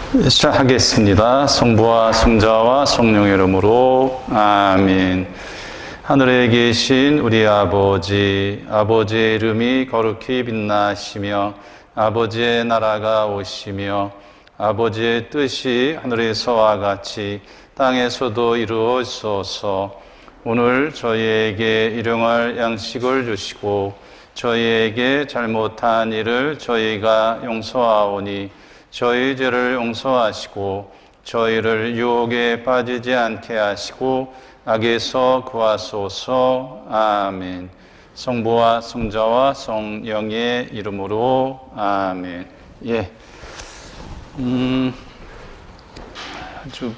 시작하겠습니다. 성부와 성자와 성령의 이름으로 아멘. 하늘에 계신 우리 아버지, 아버지의 이름이 거룩히 빛나시며 아버지의 나라가 오시며 아버지의 뜻이 하늘에서와 같이 땅에서도 이루어지소서. 오늘 저희에게 일용할 양식을 주시고 저희에게 잘못한 일을 저희가 용서하오니 저희 죄를 용서하시고 저희를 유혹에 빠지지 않게 하시고 악에서 구하소서. 아멘. 성부와 성자와 성령의 이름으로 아멘. 예. 아주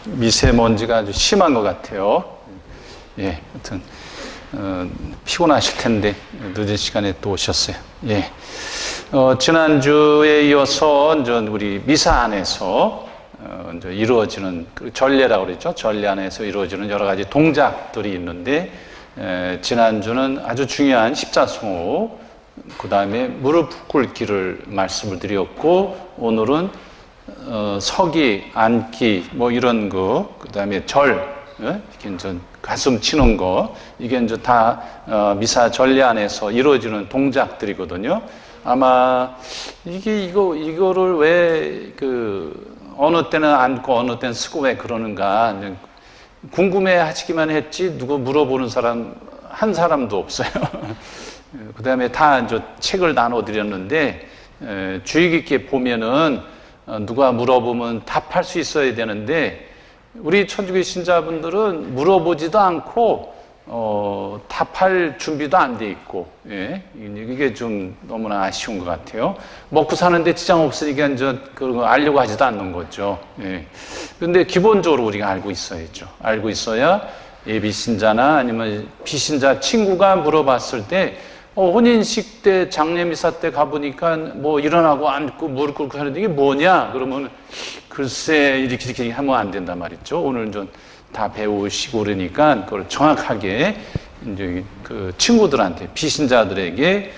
미세먼지가 아주 심한 것 같아요. 예. 하여튼 피곤하실 텐데 늦은 시간에 또 오셨어요. 예. 지난주에 이어서 우리 미사 안에서 이루어지는 전례라고 그랬죠. 전례 안에서 이루어지는 여러 가지 동작들이 있는데, 지난주는 아주 중요한 십자수호, 그 다음에 무릎 꿇기를 말씀을 드렸고, 오늘은 서기, 앉기, 뭐 이런 거, 그 다음에 이렇게 이제 가슴 치는 거, 이게 이제 다 미사 전례 안에서 이루어지는 동작들이거든요. 아마 이거를 왜 어느 때는 앉고 어느 때는 쓰고 왜 그러는가 궁금해 하시기만 했지 누구 물어보는 사람 한 사람도 없어요. 그 다음에 다 이제 책을 나눠드렸는데, 주의 깊게 보면은 누가 물어보면 답할 수 있어야 되는데, 우리 천주교 신자분들은 물어보지도 않고 답할 준비도 안 돼 있고, 예, 이게 좀 너무나 아쉬운 것 같아요. 먹고 사는데 지장 없으니까 이제 그런 거 알려고 하지도 않는 거죠. 예. 그런데 기본적으로 우리가 알고 있어야죠. 알고 있어야 예비 신자나 아니면 비신자 친구가 물어봤을 때, 혼인식 때, 장례미사 때 가보니까 뭐 일어나고 앉고 무릎 꿇고 하는데 이게 뭐냐? 그러면 글쎄 이렇게 하면 안 된단 말이죠. 오늘 좀 다 배우시고 그러니까 그걸 정확하게 이제 그 친구들한테, 비신자들에게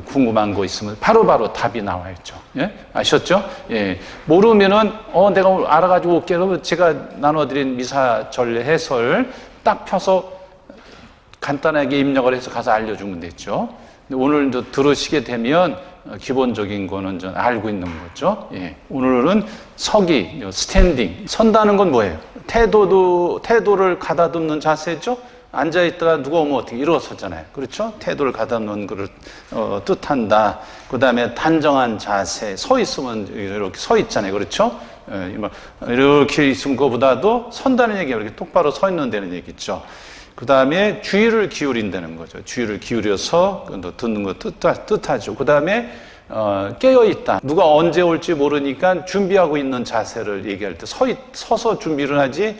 궁금한 거 있으면 바로바로 답이 나와야죠. 예? 아셨죠? 예. 모르면은 내가 오늘 알아가지고 올게. 그러면 제가 나눠드린 미사 전례 해설 딱 펴서 간단하게 입력을 해서 가서 알려주면 되죠. 근데 오늘 이제 들으시게 되면 기본적인 거는 좀 알고 있는 거죠. 예. 오늘은 서기, 스탠딩. 선다는 건 뭐예요? 태도를 가다듬는 자세죠. 앉아있다가 누가 오면 어떻게 일어서잖아요. 그렇죠? 태도를 가다듬는 것을 뜻한다. 그 다음에 단정한 자세. 서 있으면 이렇게 서 있잖아요. 그렇죠? 이렇게 있으면 그거보다도 선다는 얘기가 이렇게 똑바로 서 있는 데는 얘기죠. 그 다음에 주의를 기울인다는 거죠. 주의를 기울여서 듣는 거 뜻하죠. 그 다음에 깨어있다. 누가 언제 올지 모르니까 준비하고 있는 자세를 얘기할 때 서서 준비를 하지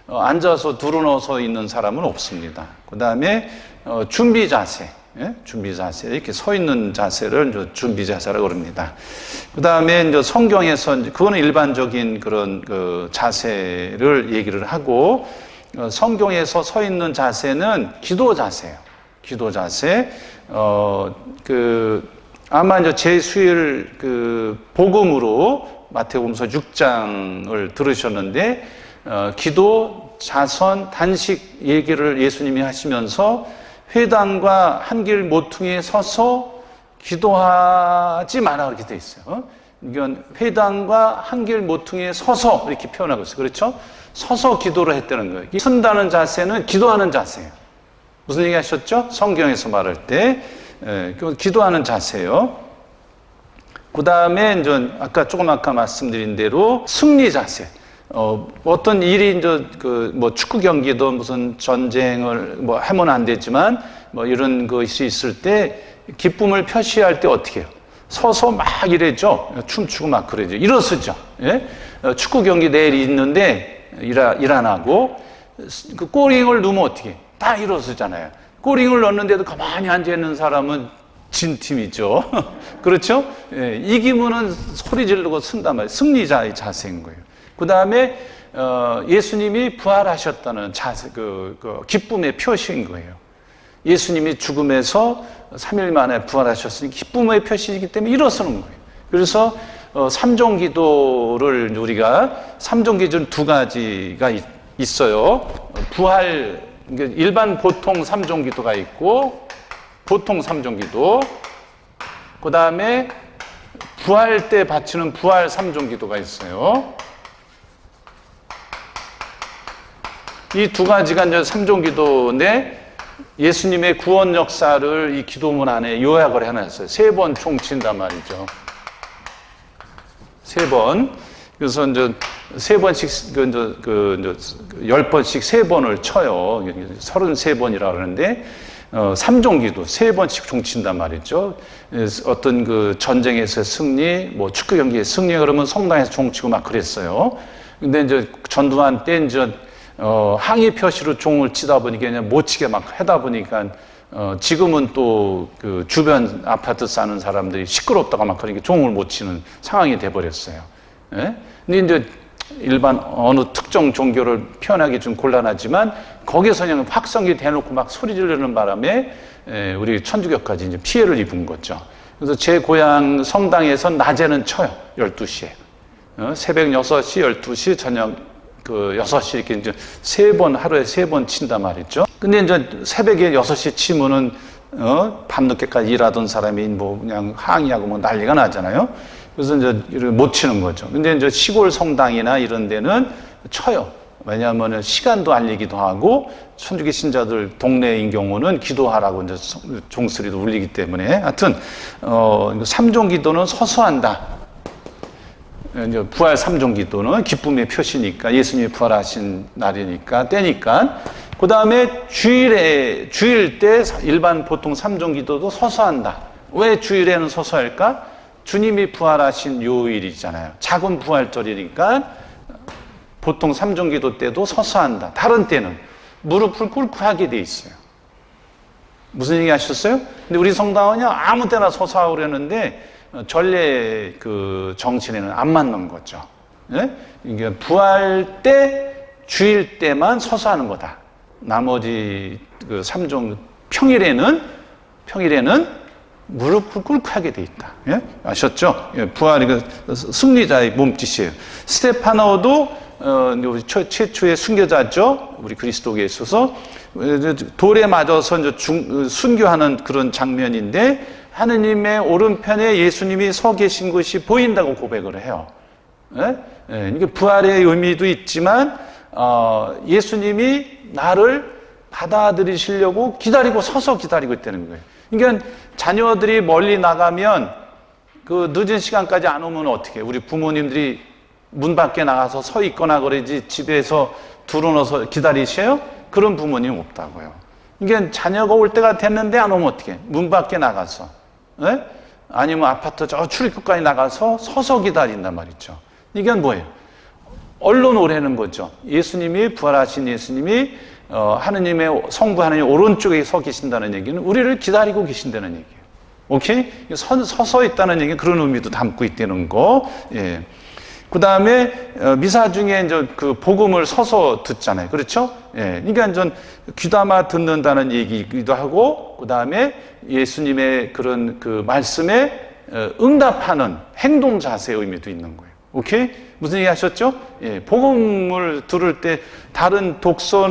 앉아서 두루누워서 있는 사람은 없습니다. 그 다음에 준비 자세. 예? 준비 자세. 이렇게 서 있는 자세를 준비 자세라고 그럽니다. 그 다음에 이제 성경에서 그거는 일반적인 그런 자세를 얘기를 하고, 성경에서 서 있는 자세는 기도 자세예요. 기도 자세. 아마 이제 제수일 복음으로 마태복음서 6장을 들으셨는데, 기도, 자선, 단식 얘기를 예수님이 하시면서 회당과 한길 모퉁이에 서서 기도하지 마라 그렇게 돼 있어요. 이건 회당과 한길 모퉁이에 서서 이렇게 표현하고 있어요. 그렇죠? 서서 기도를 했다는 거예요. 선다는 자세는 기도하는 자세예요. 무슨 얘기 하셨죠? 성경에서 말할 때 기도하는 자세예요. 그 다음에 이제 아까 말씀드린 대로 승리 자세. 어떤 일이 이제 축구 경기도 무슨 전쟁을 하면 안 되지만 이런 것이 있을 때 기쁨을 표시할 때 어떻게 해요? 서서 막 이래죠. 춤추고 막 그러죠. 일어서죠. 예? 축구 경기 내일 있는데 일 안 하고 그 골링을 넣으면 어떻게 해? 다 일어서잖아요. 골링을 넣는데도 가만히 앉아있는 사람은 진 팀이죠. 그렇죠? 예, 이기면은 소리 지르고 쓴단 말이에요. 승리자의 자세인 거예요. 그 다음에 예수님이 부활하셨다는 자세, 기쁨의 표시인 거예요. 예수님이 죽음에서 3일 만에 부활하셨으니 기쁨의 표시이기 때문에 일어서는 거예요. 그래서 삼종 기도를 우리가 삼종 기도는 두 가지가 있어요. 부활, 일반 보통 삼종 기도가 있고, 보통 삼종 기도, 그 다음에 부활 때 바치는 부활 삼종 기도가 있어요. 이 두 가지가 이제 삼종 기도인데, 예수님의 구원 역사를 이 기도문 안에 요약을 해놨어요. 3번 총 친단 말이죠. 3번. 그래서 이제 3번씩, 10번씩 3번을 쳐요. 33번이라고 그러는데, 삼종 기도, 3번씩 종친단 말이죠. 어떤 그 전쟁에서 승리, 뭐 축구 경기에 승리, 그러면 성당에서 종치고 막 그랬어요. 근데 이제 전두환 때 이제 항의 표시로 종을 치다 보니까 그냥 못 치게 막 하다 보니까 지금은 또 그 주변 아파트 사는 사람들이 시끄럽다가 막 그러니까 종을 못 치는 상황이 돼 버렸어요. 예? 근데 이제 일반 어느 특정 종교를 표현하기 좀 곤란하지만 거기서 그냥 확성기 대놓고 막 소리 지르는 바람에 우리 천주교까지 이제 피해를 입은 거죠. 그래서 제 고향 성당에서 낮에는 쳐요. 12시에. 새벽 6시, 12시, 저녁 6시 이렇게 이제 3번, 하루에 3번 친단 말이죠. 근데 이제 새벽에 6시 치면은, 밤늦게까지 일하던 사람이 뭐 그냥 항의하고 뭐 난리가 나잖아요. 그래서 이제 못 치는 거죠. 근데 이제 시골 성당이나 이런 데는 쳐요. 왜냐하면 시간도 알리기도 하고, 천주교 신자들 동네인 경우는 기도하라고 이제 종소리도 울리기 때문에. 하여튼, 삼종 기도는 서서 한다. 이제 부활 삼종 기도는 기쁨의 표시니까, 예수님이 부활하신 날이니까, 때니까. 그 다음에 주일 때 일반 보통 삼종 기도도 서서 한다. 왜 주일에는 서서 할까? 주님이 부활하신 요일이잖아요. 작은 부활절이니까 보통 삼종 기도 때도 서서 한다. 다른 때는 무릎을 꿇고 하게 돼 있어요. 무슨 얘기 하셨어요? 근데 우리 성당은요, 아무 때나 서서 하고 그러는데 전례 그 정신에는 안 맞는 거죠. 예? 이게 부활 때, 주일 때만 서서 하는 거다. 나머지 그 삼종 평일에는 무릎을 꿇고 하게 돼 있다. 예? 아셨죠? 예, 부활이 그 승리자의 몸짓이에요. 스테파노도 최초의 순교자죠. 우리 그리스도에 있어서 돌에 맞아서 이제 순교하는 그런 장면인데, 하느님의 오른편에 예수님이 서 계신 것이 보인다고 고백을 해요. 예? 예, 이게 부활의 의미도 있지만 예수님이 나를 받아들이시려고 서서 기다리고 있다는 거예요. 그러니까 자녀들이 멀리 나가면 그 늦은 시간까지 안 오면 어떻게 해요? 우리 부모님들이 문 밖에 나가서 서 있거나 그러지 집에서 둘러넣어서 기다리셔요? 그런 부모님 없다고요. 그러니까 자녀가 올 때가 됐는데 안 오면 어떻게 해요? 문 밖에 나가서, 예? 아니면 아파트 저 출입구까지 나가서 서서 기다린단 말이죠. 이게 뭐예요? 얼른 오라는 거죠. 예수님이, 부활하신 예수님이 하느님의 성부 하느님 오른쪽에 서 계신다는 얘기는 우리를 기다리고 계신다는 얘기예요. 오케이? 서서 있다는 얘기는 그런 의미도 담고 있다는 거. 예. 그 다음에 미사 중에 이제 그 복음을 서서 듣잖아요. 그렇죠? 예. 그러니까 전 귀담아 듣는다는 얘기기도 하고, 그 다음에 예수님의 그런 그 말씀에 응답하는 행동 자세의 의미도 있는 거예요. 오케이? 무슨 얘기 하셨죠? 예. 복음을 들을 때 다른 독서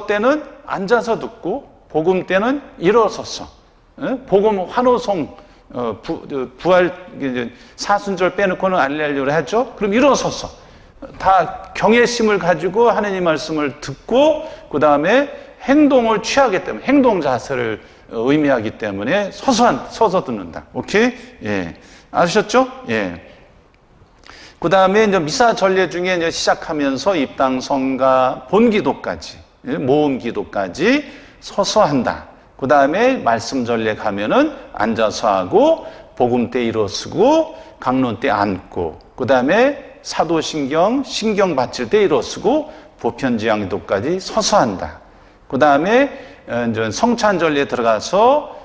때는 앉아서 듣고, 복음 때는 일어서서, 예? 복음 환호성, 부활, 사순절 빼놓고는 알레루야를 하죠? 그럼 일어서서 다 경외심을 가지고 하나님 말씀을 듣고, 그 다음에 행동을 취하기 때문에, 행동 자세를 의미하기 때문에 서서 듣는다. 오케이? 예. 아셨죠? 예. 그 다음에 이제 미사 전례 중에 이제 시작하면서 입당, 성가, 본기도까지, 모음 기도까지 서서 한다. 그 다음에 말씀 전례 가면은 앉아서 하고, 복음 때 일어서고, 강론 때 앉고, 그 다음에 사도신경, 신경 바칠 때 일어서고, 보편지향기도까지 서서 한다. 그 다음에 이제 성찬 전례 들어가서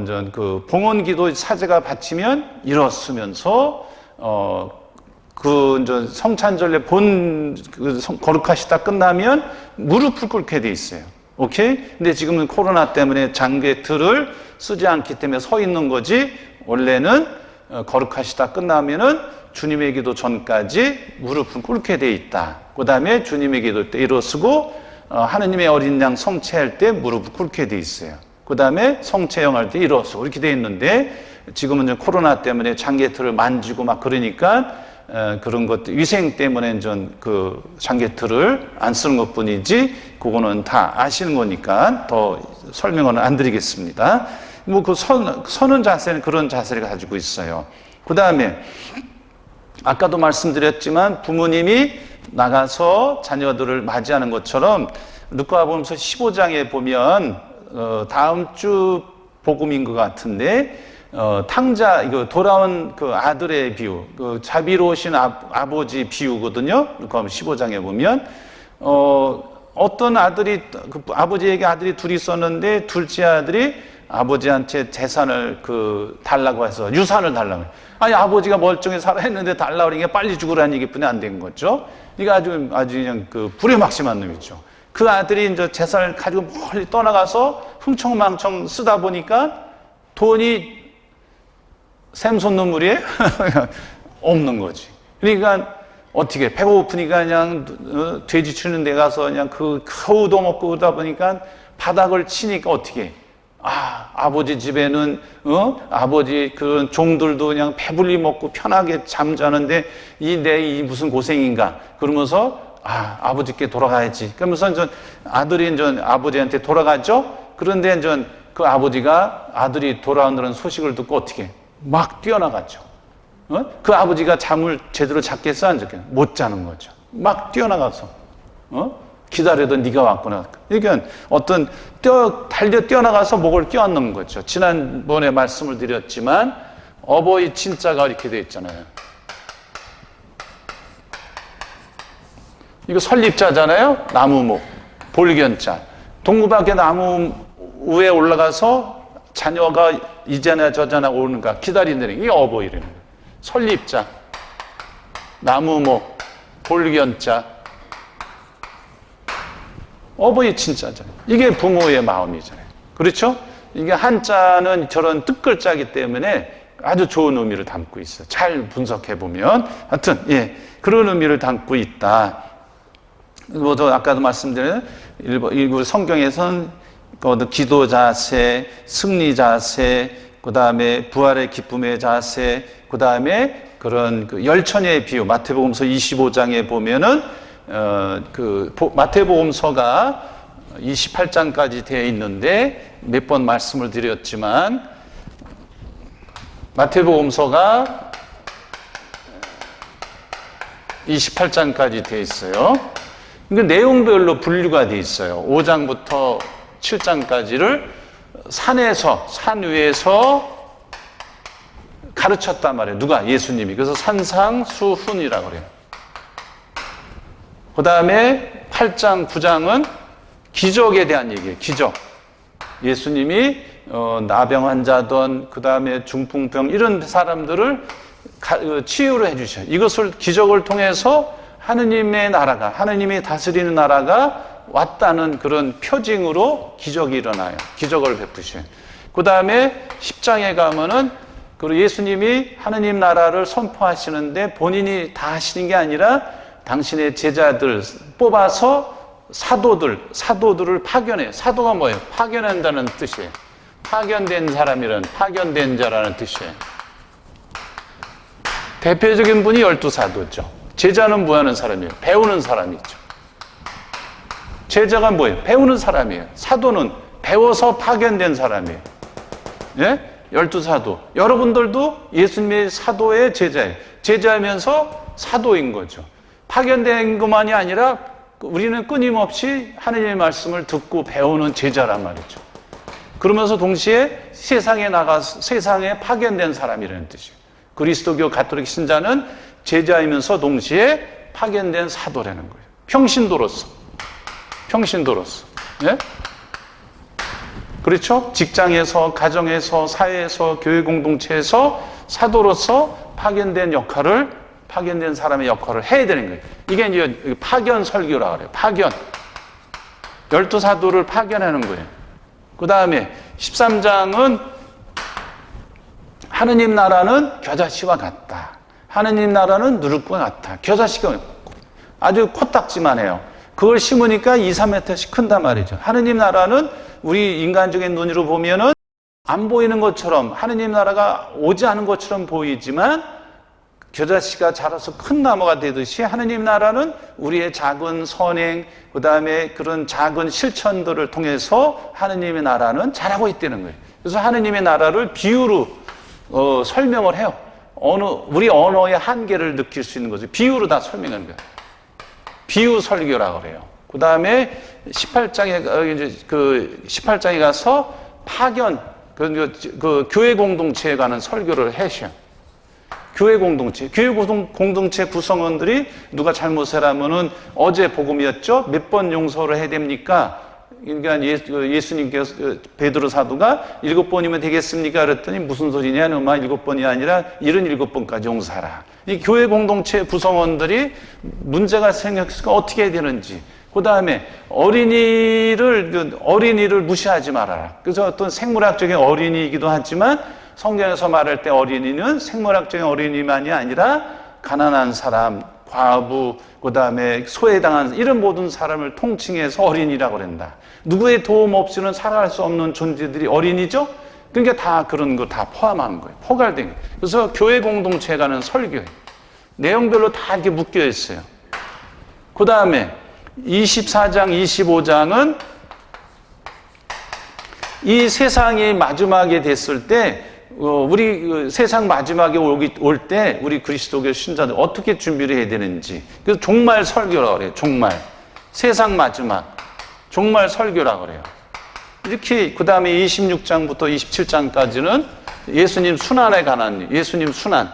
이제 그 봉헌기도 사제가 바치면 일어서면서 그 이제 성찬 전례 거룩하시다 끝나면 무릎을 꿇게 돼 있어요. 오케이? 근데 지금은 코로나 때문에 장례 틀을 쓰지 않기 때문에 서 있는 거지, 원래는 거룩하시다 끝나면은 주님의 기도 전까지 무릎을 꿇게 돼 있다. 그 다음에 주님의 기도 때 일어서고 하느님의 어린 양 성체할 때 무릎을 꿇게 돼 있어요. 그 다음에 성체형할 때 일어서고 이렇게 돼 있는데 지금은 이제 코로나 때문에 장개틀을 만지고 막 그러니까 그런 것들 위생 때문에 전 그 장개틀을 안 쓰는 것뿐이지 그거는 다 아시는 거니까 더 설명은 안 드리겠습니다. 뭐 그 서는 자세는 그런 자세를 가지고 있어요. 그 다음에 아까도 말씀드렸지만 부모님이 나가서 자녀들을 맞이하는 것처럼 누가복음서 15장에 보면 다음 주 복음인 것 같은데 탕자 이거 돌아온 그 아들의 비유, 그 자비로우신 아버지 비유거든요. 누가복음 15장에 보면 어떤 아들이 그 아버지에게 아들이 둘이 있었는데 둘째 아들이 아버지한테 재산을 달라고 해서 유산을 달라고 해요. 아니 아버지가 멀쩡히 살아 했는데 달라고 그러니까 빨리 죽으라는 얘기뿐이 안 된 거죠. 이게 아주 그냥 불효막심한 놈이죠. 그 아들이 이제 재산을 가지고 멀리 떠나가서 흥청망청 쓰다 보니까 돈이 샘솟 눈물이 없는 거지. 그러니까 어떻게 배고프니까 그냥 돼지 치는 데 가서 그냥 겨우도 먹고 그러다 보니까 바닥을 치니까 어떻게 아버지 집에는 아버지 그런 종들도 그냥 배불리 먹고 편하게 잠자는데 이 무슨 고생인가 그러면서 아버지께 돌아가야지. 그러면서 아들이 아버지한테 돌아가죠. 그런데 그 아버지가 아들이 돌아온다는 소식을 듣고 어떻게 막 뛰어나갔죠. 그 아버지가 잠을 제대로 잤겠어 안 잤겠어? 못 자는 거죠. 막 뛰어나가서 기다려도 네가 왔구나. 그러니까 달려 뛰어나가서 목을 껴안는 거죠. 지난번에 말씀을 드렸지만 어버이 친자가 이렇게 되어 있잖아요. 이거 설립자잖아요. 나무목, 볼견자. 동구밖에 나무 위에 올라가서 자녀가 이제나 저제나 오는가 기다린다는 게 어버이라는 거예요. 설립자, 나무목, 볼견자. 어버이 친자잖아요. 이게 부모의 마음이잖아요. 그렇죠? 이게 한자는 저런 뜻글자이기 때문에 아주 좋은 의미를 담고 있어요. 잘 분석해 보면 하여튼 그런 의미를 담고 있다. 아까도 말씀드린 일부 성경에서는 기도 자세, 승리 자세, 그 다음에 부활의 기쁨의 자세, 그 다음에 그런 열처녀의 비유, 마태복음서 25장에 보면은 마태복음서가 28장까지 되어 있는데 몇 번 말씀을 드렸지만 마태복음서가 28장까지 되어 있어요. 그러니까 내용별로 분류가 되어 있어요. 5장부터 7장까지를 산 위에서 가르쳤단 말이에요. 누가? 예수님이. 그래서 산상수훈이라고 그래요. 그 다음에 8장, 9장은 기적에 대한 얘기예요. 기적. 예수님이 나병 환자든 그 다음에 중풍병 이런 사람들을 치유를 해주셔요. 이것을 기적을 통해서 하느님의 나라가, 하느님이 다스리는 나라가 왔다는 그런 표징으로 기적이 일어나요. 기적을 베푸셔요. 그 다음에 10장에 가면은 예수님이 하느님 나라를 선포하시는데 본인이 다 하시는 게 아니라 당신의 제자들 뽑아서 사도들을 파견해요. 사도가 뭐예요? 파견한다는 뜻이에요. 파견된 사람이란 파견된 자라는 뜻이에요. 대표적인 분이 12사도죠. 제자는 뭐 하는 사람이에요? 배우는 사람이죠. 제자가 뭐예요? 배우는 사람이에요. 사도는 배워서 파견된 사람이에요. 예? 12사도. 여러분들도 예수님의 사도의 제자예요. 제자이면서 사도인 거죠. 파견된 것만이 아니라 우리는 끊임없이 하느님의 말씀을 듣고 배우는 제자란 말이죠. 그러면서 동시에 세상에 나가서 세상에 파견된 사람이라는 뜻이에요. 그리스도교 가톨릭 신자는 제자이면서 동시에 파견된 사도라는 거예요. 평신도로서. 예? 그렇죠? 직장에서, 가정에서, 사회에서, 교회 공동체에서 사도로서 파견된 사람의 역할을 해야 되는 거예요. 이게 이제 파견 설교라고 그래요. 파견. 12사도를 파견하는 거예요. 그 다음에 13장은 하느님 나라는 겨자씨와 같다. 하느님 나라는 누룩과 같다. 겨자씨가 아주 코딱지만 해요. 그걸 심으니까 2, 3m씩 큰단 말이죠. 하느님 나라는 우리 인간적인 눈으로 보면은 안 보이는 것처럼, 하느님 나라가 오지 않은 것처럼 보이지만 겨자씨가 자라서 큰 나무가 되듯이 하느님 나라는 우리의 작은 선행, 그 다음에 그런 작은 실천들을 통해서 하느님의 나라는 자라고 있다는 거예요. 그래서 하느님의 나라를 비유로 설명을 해요. 우리 언어의 한계를 느낄 수 있는 거죠. 비유로 다 설명하는 거예요. 비유 설교라고 그래요. 그 다음에 18장에 가서 파견, 그 교회 공동체에 관한 설교를 하셔요. 교회 공동체 구성원들이 누가 잘못을 하면은 어제 복음이었죠? 몇 번 용서를 해야 됩니까? 그러니까 예수님께서 베드로 사도가 7번이면 되겠습니까? 그랬더니 무슨 소리냐? 너마 7번이 아니라 77번까지 용서하라. 이 교회 공동체 구성원들이 문제가 생겼으니까 어떻게 해야 되는지. 그 다음에 어린이를 무시하지 말아라. 그래서 어떤 생물학적인 어린이이기도 하지만 성경에서 말할 때 어린이는 생물학적인 어린이만이 아니라 가난한 사람, 과부, 그 다음에 소외당한 이런 모든 사람을 통칭해서 어린이라고 그런다. 누구의 도움 없이는 살아갈 수 없는 존재들이 어린이죠? 그러니까 다 그런 거 다 포함하는 거예요. 포괄된 거예요. 그래서 교회 공동체에 관한 설교예요. 내용별로 다 이렇게 묶여 있어요. 그 다음에 24장, 25장은 이 세상이 마지막에 됐을 때 우리 세상 마지막에 올 때 우리 그리스도교 신자들 어떻게 준비를 해야 되는지, 그래서 종말 설교라고 그래요. 종말, 세상 마지막 종말 설교라고 그래요. 이렇게 그 다음에 26장부터 27장까지는 예수님 순환에 관한, 예수님 순환,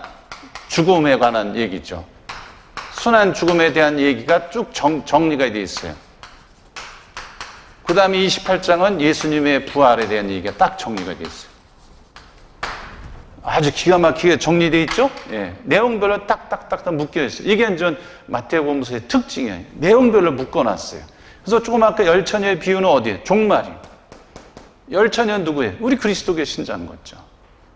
죽음에 관한 얘기죠. 순환 죽음에 대한 얘기가 쭉 정리가 되어 있어요. 그 다음에 28장은 예수님의 부활에 대한 얘기가 딱 정리가 되어 있어요. 아주 기가 막히게 정리되어 있죠? 예. 내용별로 딱딱딱 묶여있어요. 이게 이제 마태복음서의 특징이에요. 내용별로 묶어놨어요. 그래서 조금 아까 열처녀의 비유는 어디에? 종말이에요. 열처녀는 누구예요? 우리 그리스도교 신자인 거죠.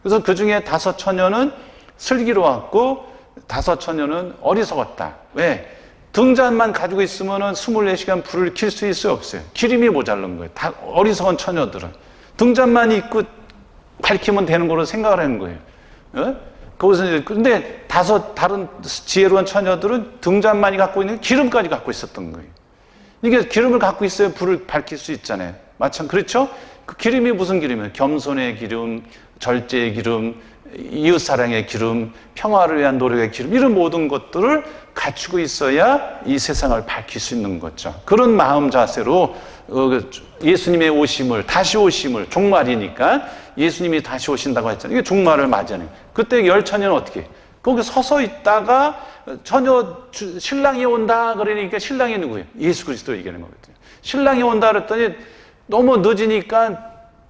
그래서 그 중에 5처녀는 슬기로웠고 5처녀는 어리석었다. 왜? 등잔만 가지고 있으면 24시간 불을 켤 수 있어요? 없어요? 기름이 모자른 거예요. 다 어리석은 처녀들은. 등잔만 있고 밝히면 되는 거로 생각을 하는 거예요. 어? 거기서 근데 다른 지혜로운 처녀들은 등잔만이 갖고 있는 기름까지 갖고 있었던 거예요. 이게 기름을 갖고 있어야 불을 밝힐 수 있잖아요. 그렇죠? 그 기름이 무슨 기름이에요? 겸손의 기름, 절제의 기름, 이웃사랑의 기름, 평화를 위한 노력의 기름, 이런 모든 것들을 갖추고 있어야 이 세상을 밝힐 수 있는 거죠. 그런 마음 자세로 예수님의 오심을, 다시 오심을, 종말이니까 예수님이 다시 오신다고 했잖아요. 이게 종말을 맞이하는. 그때 열처녀는 어떻게 해요? 거기 서서 있다가 신랑이 온다 그러니까 신랑이 누구예요? 예수 그리스도 얘기하는 거거든요. 신랑이 온다 그랬더니 너무 늦으니까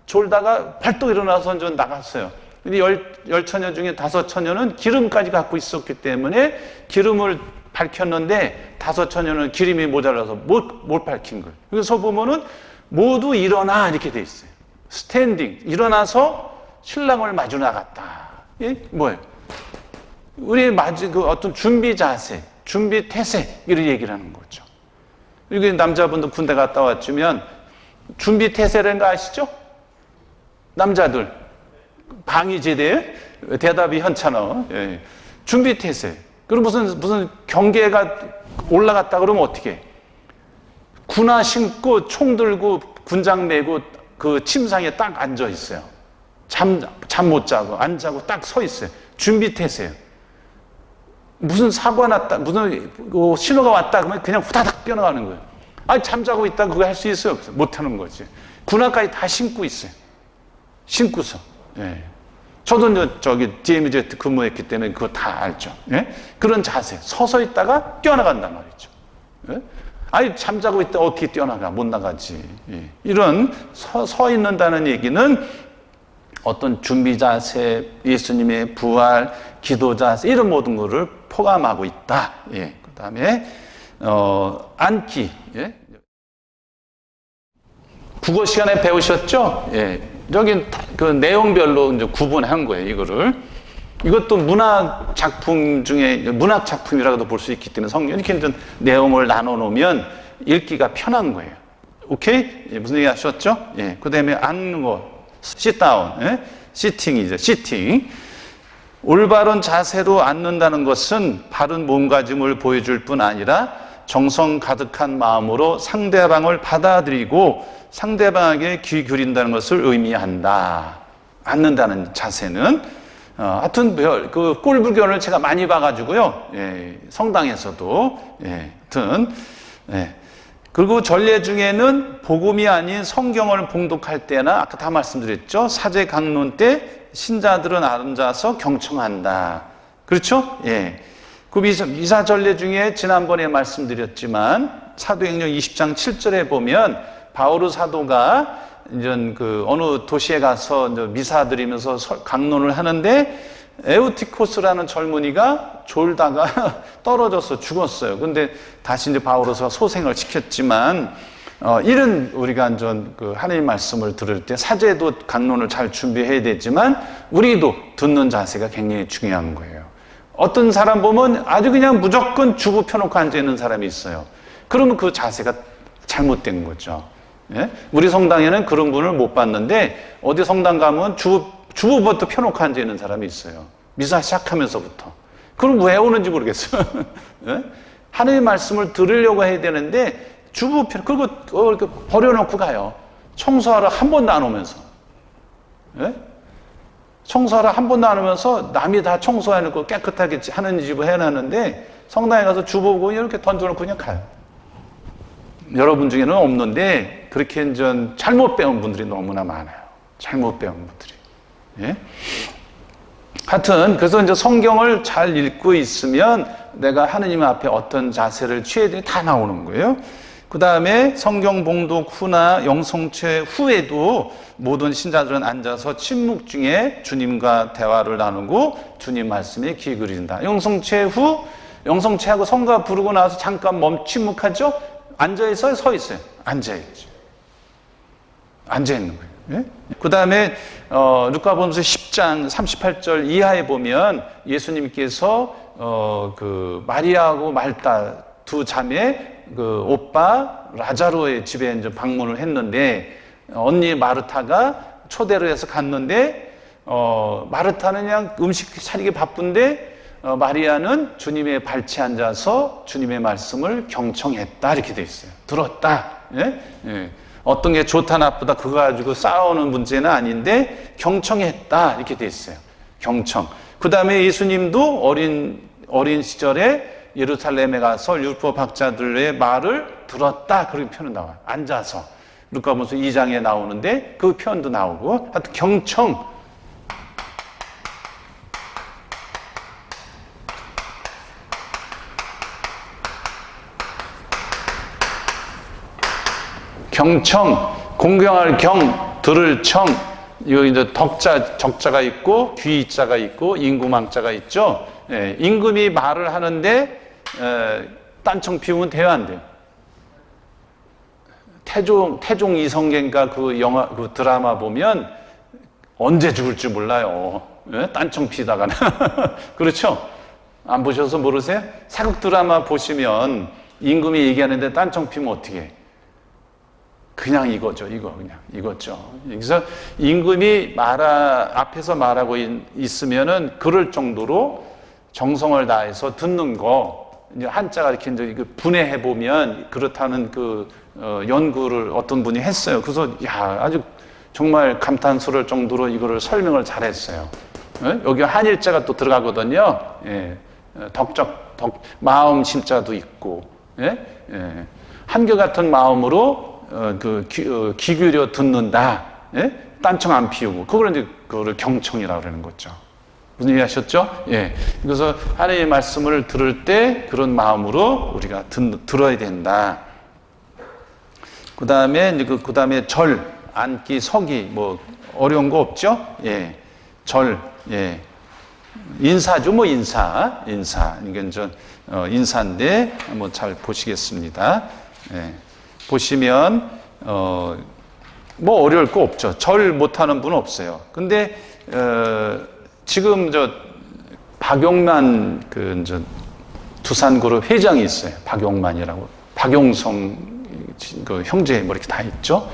졸다가 벌떡 일어나서 이제 나갔어요. 근데 열처녀 중에 5처녀는 기름까지 갖고 있었기 때문에 기름을 밝혔는데 5처녀는 기름이 모자라서 못 밝힌 거예요. 그래서 보면은 모두 일어나 이렇게 돼 있어요. 스탠딩, 일어나서 신랑을 마주 나갔다. 예? 뭐예요? 우리 어떤 준비 자세, 준비 태세, 이런 얘기를 하는 거죠. 이게 남자분들 군대 갔다 왔으면 준비 태세라는 거 아시죠? 남자들. 방위제대에 대답이 현찬어. 예. 준비 태세. 그럼 무슨 경계가 올라갔다 그러면 어떻게 해? 군화 신고 총 들고 군장 메고 그 침상에 딱 앉아 있어요. 잠 못 자고 안 자고 딱 서 있어요. 준비 태세예요. 무슨 사고가 났다, 무슨 신호가 왔다 그러면 그냥 후다닥 뛰어나가는 거예요. 아니 잠자고 있다 그거 할 수 있어요? 없어요? 못 하는 거지. 군화까지 다 신고 있어요. 신고서. 예. 저도 저기 DMZ 근무했기 때문에 그거 다 알죠. 예? 그런 자세. 서서 있다가 뛰어나간단 말이죠. 예? 아니 잠자고 있다 어떻게 뛰어나가? 못 나가지. 예. 이런 서 있는다는 얘기는 어떤 준비 자세, 예수님의 부활, 기도 자세 이런 모든 것을 포함하고 있다. 예. 그다음에 앉기. 예. 국어 시간에 배우셨죠? 예. 여기 그 내용별로 이제 구분한 거예요, 이거를. 이것도 문학 작품 중에 문학 작품이라고도 볼 수 있기 때문에 성경 이렇게 좀 내용을 나눠 놓으면 읽기가 편한 거예요. 오케이? 예, 무슨 얘기 하셨죠? 예. 그다음에 앉는 거, sit down, 예? sitting이죠. sitting. 올바른 자세로 앉는다는 것은 바른 몸가짐을 보여줄 뿐 아니라 정성 가득한 마음으로 상대방을 받아들이고 상대방에게 귀 기울인다는 것을 의미한다. 앉는다는 자세는 하여튼 그 꼴불견을 제가 많이 봐가지고요. 예, 성당에서도 예, 하여튼 예. 그리고 전례 중에는 복음이 아닌 성경을 봉독할 때나 아까 다 말씀드렸죠. 사제 강론 때 신자들은 앉아서 경청한다. 그렇죠? 예. 그 미사 전례 중에 지난번에 말씀드렸지만 사도행전 20장 7절에 보면 바오르 사도가 이제 그 어느 도시에 가서 이제 미사 드리면서 강론을 하는데 에우티코스라는 젊은이가 졸다가 떨어져서 죽었어요. 근데 다시 이제 바오로서 소생을 시켰지만 이런 우리가 그 하나님 말씀을 들을 때 사제도 강론을 잘 준비해야 되지만 우리도 듣는 자세가 굉장히 중요한 거예요. 어떤 사람 보면 아주 그냥 무조건 주부 펴놓고 앉아 있는 사람이 있어요. 그러면 그 자세가 잘못된 거죠. 예? 우리 성당에는 그런 분을 못 봤는데 어디 성당 가면 주부부터 펴놓고 앉아 있는 사람이 있어요. 미사 시작하면서부터. 그럼 왜 오는지 모르겠어요. 예? 하나님의 말씀을 들으려고 해야 되는데 그리고 버려놓고 가요. 청소하러 한 번도 안 오면서. 예? 청소하러 한 번도 안 오면서 남이 다 청소해놓고 깨끗하게 하는 집을 해놨는데 성당에 가서 주보고 이렇게 던져놓고 그냥 가요. 여러분 중에는 없는데 그렇게 이제 잘못 배운 분들이 너무나 많아요. 잘못 배운 분들이. 예? 하여튼 그래서 이제 성경을 잘 읽고 있으면 내가 하느님 앞에 어떤 자세를 취해야 되는지 다 나오는 거예요. 그 다음에 성경 봉독 후나 영성체 후에도 모든 신자들은 앉아서 침묵 중에 주님과 대화를 나누고 주님 말씀에 귀 기울인다. 영성체 후, 영성체하고 성가 부르고 나서 잠깐 침묵하죠? 앉아있어요? 서 있어요? 앉아있죠. 앉아있는 거예요. 예? 그 다음에 루카복음서 10장 38절 이하에 보면 예수님께서 그 마리아하고 말다 두 자매 그 오빠 라자로의 집에 이제 방문을 했는데 언니 마르타가 초대를 해서 갔는데 마르타는 그냥 음식 차리기 바쁜데 마리아는 주님의 발치에 앉아서 주님의 말씀을 경청했다 이렇게 돼 있어요. 들었다. 예? 예. 어떤 게 좋다 나쁘다 그거 가지고 싸우는 문제는 아닌데 경청했다 이렇게 돼 있어요. 경청. 그 다음에 예수님도 어린 시절에 예루살렘에 가서 율법 학자들의 말을 들었다 그런 표현 나와요. 앉아서 루카복음서 2장에 나오는데 그 표현도 나오고 하여튼 경청. 경청, 공경할 경, 들을 청. 이거 이제 적자가 있고 귀자가 있고 임금왕자가 있죠. 예, 임금이 말을 하는데 딴청 피우면 돼요, 안 돼요? 태종 이성계인가 그 드라마 보면 언제 죽을지 몰라요. 예? 딴청 피다가는. 그렇죠? 안 보셔서 모르세요? 사극 드라마 보시면 임금이 얘기하는데 딴청 피면 어떻게 해? 그냥 이거죠. 이거죠. 그래서 임금이 앞에서 말하고 있으면은 그럴 정도로 정성을 다해서 듣는 거, 이제 한자가 이렇게 이제 분해해 보면 그렇다는 연구를 어떤 분이 했어요. 그래서 아주 정말 감탄스러울 정도로 이거를 설명을 잘했어요. 네? 여기 한일자가 또 들어가거든요. 예. 마음 심자도 있고, 예? 예. 한결같은 마음으로 귀 기울여 듣는다. 예? 딴청 안 피우고. 그거를 경청이라고 그러는 거죠. 무슨 얘기 하셨죠? 예. 그래서 하나님의 말씀을 들을 때 그런 마음으로 우리가 들어야 된다. 그 다음에 절, 앉기, 서기, 어려운 거 없죠? 예. 절, 예. 인사죠, 인사. 이건 인사인데, 한번 잘 보시겠습니다. 예. 보시면 어려울 거 없죠. 절 못하는 분은 없어요. 근데 지금 박용만 이제 두산그룹 회장이 있어요. 박용만이라고. 박용성 그 형제 뭐 이렇게 다 있죠.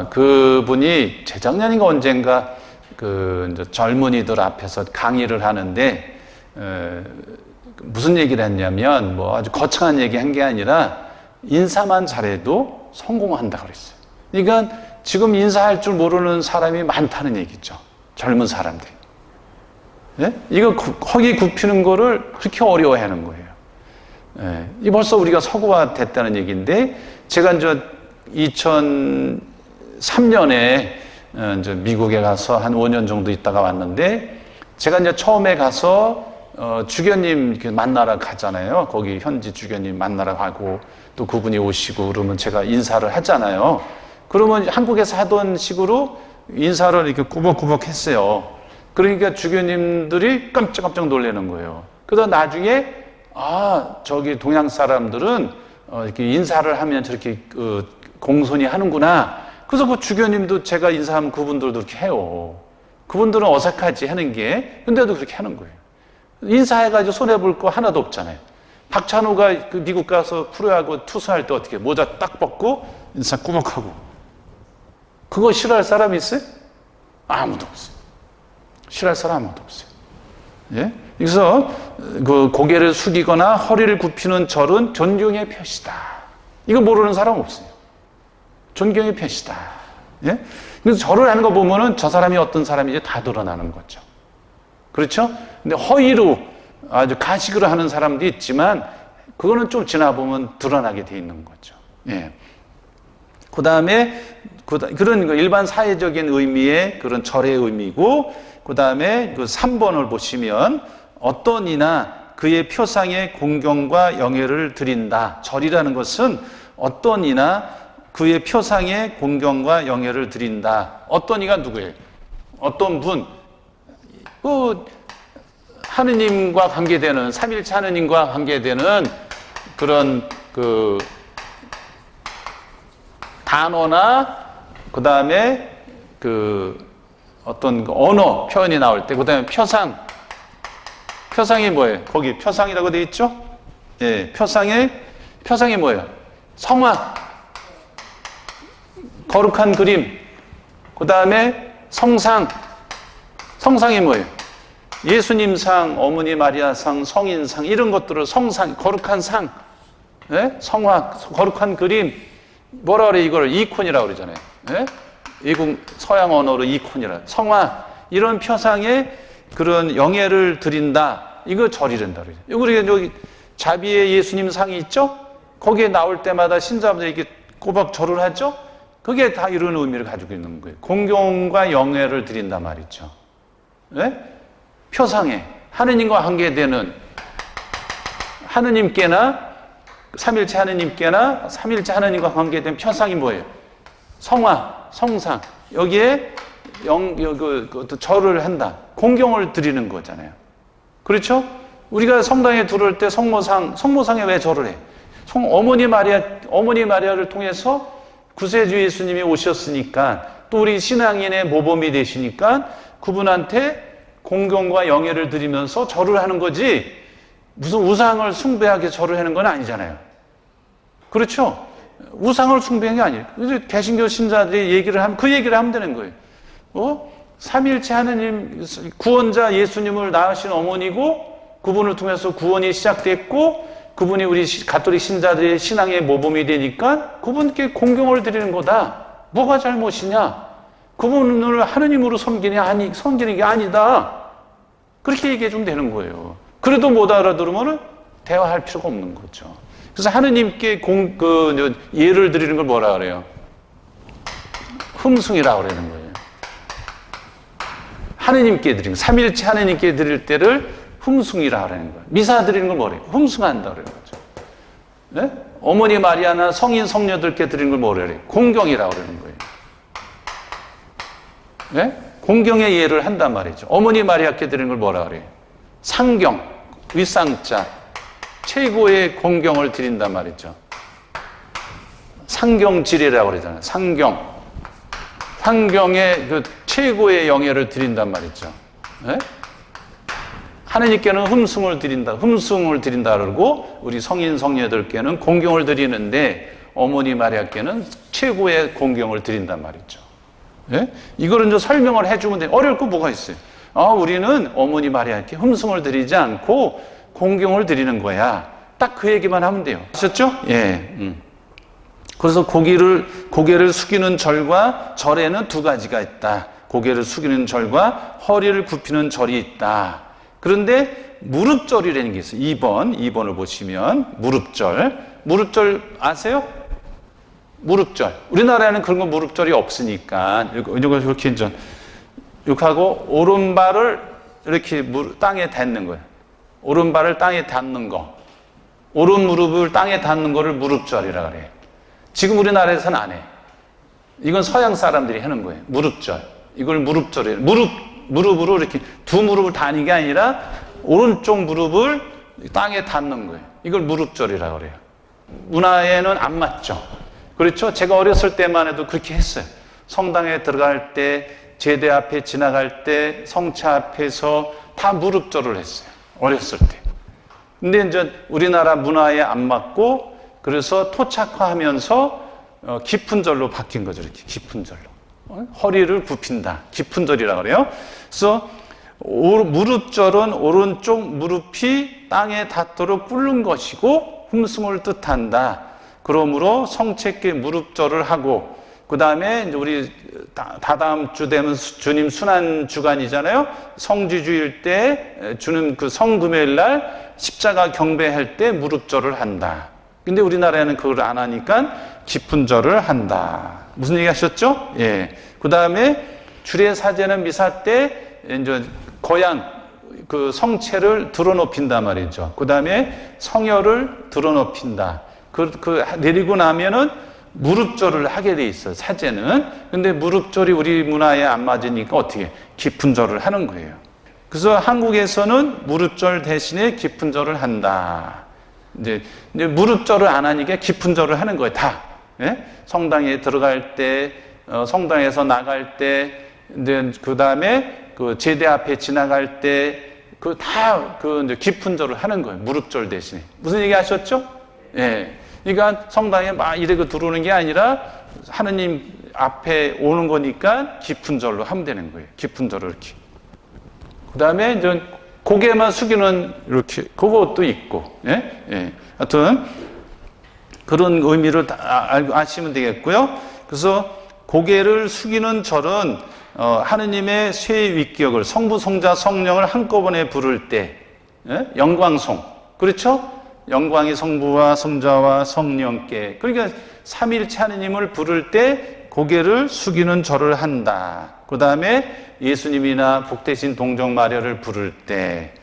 그분이 재작년인가 언젠가 이제 젊은이들 앞에서 강의를 하는데 무슨 얘기를 했냐면 뭐 아주 거창한 얘기 한 게 아니라 인사만 잘해도 성공한다 그랬어요. 그러니까 지금 인사할 줄 모르는 사람이 많다는 얘기죠. 젊은 사람들이. 예? 이거 허기 굽히는 거를 그렇게 어려워하는 거예요. 예. 이 벌써 우리가 서구화 됐다는 얘기인데, 제가 이제 2003년에 이제 미국에 가서 한 5년 정도 있다가 왔는데, 제가 이제 처음에 가서 주교님 만나러 가잖아요. 거기 현지 주교님 만나러 가고 또 그분이 오시고 그러면 제가 인사를 하잖아요. 그러면 한국에서 하던 식으로 인사를 이렇게 꾸벅꾸벅 했어요. 그러니까 주교님들이 깜짝깜짝 놀라는 거예요. 그러다 나중에 저기 동양 사람들은 이렇게 인사를 하면 저렇게 공손히 하는구나. 그래서 그 주교님도 제가 인사하면 그분들도 그렇게 해요. 그분들은 어색하지 하는 게, 근데도 그렇게 하는 거예요. 인사해가지고 손해볼 거 하나도 없잖아요. 박찬호가 그 미국 가서 프로야구 투수할 때 어떻게 모자 딱 벗고 인사 꾸벅하고, 그거 싫어할 사람이 있어요? 아무도 없어요. 싫어할 사람 아무도 없어요. 예? 그래서 그 고개를 숙이거나 허리를 굽히는 절은 존경의 표시다. 이거 모르는 사람 없어요. 존경의 표시다. 예? 그래서 절을 하는 거 보면은 저 사람이 어떤 사람인지 다 드러나는 거죠. 그렇죠? 근데 허위로 아주 가식으로 하는 사람도 있지만 그거는 좀 지나보면 드러나게 돼 있는 거죠. 예. 그 다음에 그런 일반 사회적인 의미의 그런 절의 의미고, 그 다음에 그 3번을 보시면 어떤 이나 그의 표상에 공경과 영예를 드린다. 절이라는 것은 어떤 이나 그의 표상에 공경과 영예를 드린다. 어떤 이가 누구예요? 어떤 분, 그 하느님과 관계되는, 삼일체 하느님과 관계되는 그런 그 단어나 그 다음에 그 어떤 언어 표현이 나올 때, 그 다음에 표상이 뭐예요? 거기 표상이라고 되어 있죠? 예, 표상이 뭐예요? 성화, 거룩한 그림, 그 다음에 성상이 뭐예요? 예수님상, 어머니 마리아상, 성인상, 이런 것들을 성상, 거룩한 상, 예? 성화, 거룩한 그림, 뭐라 그래? 이걸 이콘이라고 그러잖아요. 예? 외국 서양 언어로 이콘이라, 성화, 이런 표상에 그런 영예를 드린다. 이거 절이란다 그러죠. 우리가 여기 자비의 예수님 상이 있죠? 거기에 나올 때마다 신자분들이 이렇게 꼬박 절을 하죠? 그게 다 이런 의미를 가지고 있는 거예요. 공경과 영예를 드린다 말이죠. 네? 표상에 하느님과 관계되는, 하느님께나 삼일체 하느님께나 삼일체 하느님과 관계된 표상이 뭐예요? 성화, 성상, 여기에 절을 한다. 공경을 드리는 거잖아요. 그렇죠? 우리가 성당에 들어올 때 성모상에 왜 절을 해? 어머니 마리아를 통해서 구세주 예수님이 오셨으니까, 또 우리 신앙인의 모범이 되시니까 그분한테 공경과 영예를 드리면서 절을 하는 거지, 무슨 우상을 숭배하게 절을 하는 건 아니잖아요. 그렇죠? 우상을 숭배한 게 아니에요. 개신교 신자들이 얘기를 하면 그 얘기를 하면 되는 거예요. 삼일체 하느님, 구원자 예수님을 낳으신 어머니고, 그분을 통해서 구원이 시작됐고, 그분이 우리 가톨릭 신자들의 신앙의 모범이 되니까 그분께 공경을 드리는 거다. 뭐가 잘못이냐? 그분을 하느님으로 섬기는 게 아니다. 그렇게 얘기해 주면 되는 거예요. 그래도 못 알아들으면 대화할 필요가 없는 거죠. 그래서 하느님께 예를 드리는 걸 뭐라 그래요? 흠숭이라고 그러는 거예요. 하느님께 드리는, 삼일체 하느님께 드릴 때를 흠숭이라고 그러는 거예요. 미사 드리는 걸 뭐래요? 흠숭한다 그러는 거죠. 네? 어머니 마리아나 성인 성녀들께 드리는 걸 뭐라 그래요? 공경이라고 그러는 거예요. 네? 공경의 예를 한단 말이죠. 어머니 마리아께 드리는 걸 뭐라 그래요? 상경, 윗상자, 최고의 공경을 드린단 말이죠. 상경지례라고 그러잖아요. 상경의 그 최고의 영예를 드린단 말이죠. 네? 하느님께는 흠숭을 드린다. 흠숭을 드린다 그러고 우리 성인 성녀들께는 공경을 드리는데 어머니 마리아께는 최고의 공경을 드린단 말이죠. 예? 이거를 이제 설명을 해주면 돼. 어려울 거 뭐가 있어요? 우리는 어머니 마리아께 흠숭을 드리지 않고 공경을 드리는 거야. 딱 그 얘기만 하면 돼요. 아셨죠? 예. 그래서 고개를 숙이는 절과 절에는 두 가지가 있다. 고개를 숙이는 절과 허리를 굽히는 절이 있다. 그런데 무릎절이라는 게 있어요. 2번을 보시면 무릎절 아세요? 무릎절. 우리나라에는 그런 거 무릎절이 없으니까 이렇게 이제 이렇게 하고 오른발을 이렇게 땅에 닿는 거예요. 오른발을 땅에 닿는 거. 오른 무릎을 땅에 닿는 거를 무릎절이라 그래요. 지금 우리나라에서는 안 해. 이건 서양 사람들이 하는 거예요. 무릎절. 이걸 무릎절이에요. 무릎으로 이렇게 두 무릎을 닿는 게 아니라 오른쪽 무릎을 땅에 닿는 거예요. 이걸 무릎절이라고 그래요. 문화에는 안 맞죠. 그렇죠? 제가 어렸을 때만 해도 그렇게 했어요. 성당에 들어갈 때, 제대 앞에 지나갈 때, 성차 앞에서 다 무릎절을 했어요. 어렸을 때. 근데 이제 우리나라 문화에 안 맞고 그래서 토착화하면서 깊은 절로 바뀐 거죠. 이렇게 깊은 절로. 허리를 굽힌다. 깊은 절이라고 그래요. 그래서 무릎절은 오른쪽 무릎이 땅에 닿도록 꿇는 것이고 흠숭을 뜻한다. 그러므로 성체께 무릎절을 하고 그 다음에 이제 우리 다다음 주 되면 주님 순환 주간이잖아요. 성지주일 때 주는 그 성금요일 날 십자가 경배할 때 무릎절을 한다. 근데 우리나라에는 그걸 안 하니까 깊은 절을 한다. 무슨 얘기 하셨죠? 예. 그 다음에 주례사제는 미사 때 이제 거양 그 성체를 드러높인단 말이죠. 그 다음에 성혈을 드러높인다. 내리고 나면은 무릎절을 하게 돼 있어요. 사제는. 근데 무릎절이 우리 문화에 안 맞으니까 어떻게 깊은 절을 하는 거예요. 그래서 한국에서는 무릎절 대신에 깊은 절을 한다. 이제 무릎절을 안 하니까 깊은 절을 하는 거예요. 다. 예? 성당에 들어갈 때, 성당에서 나갈 때, 그 다음에 그 제대 앞에 지나갈 때, 이제 깊은 절을 하는 거예요. 무릎절 대신에. 무슨 얘기 하셨죠? 예. 그러니까 성당에 막 이러고 들어오는 게 아니라 하느님 앞에 오는 거니까 깊은 절로 하면 되는 거예요. 깊은 절을 이렇게. 그 다음에 이제 고개만 숙이는 이렇게, 그것도 있고, 예? 예. 하여튼, 그런 의미를 아시면 되겠고요. 그래서 고개를 숙이는 절은, 하느님의 쇠 윗격을, 성부, 성자, 성령을 한꺼번에 부를 때, 예? 영광송. 그렇죠? 영광이 성부와 성자와 성령께. 그러니까 삼일체 하느님을 부를 때 고개를 숙이는 절을 한다. 그 다음에 예수님이나 복되신 동정 마리아를 부를 때,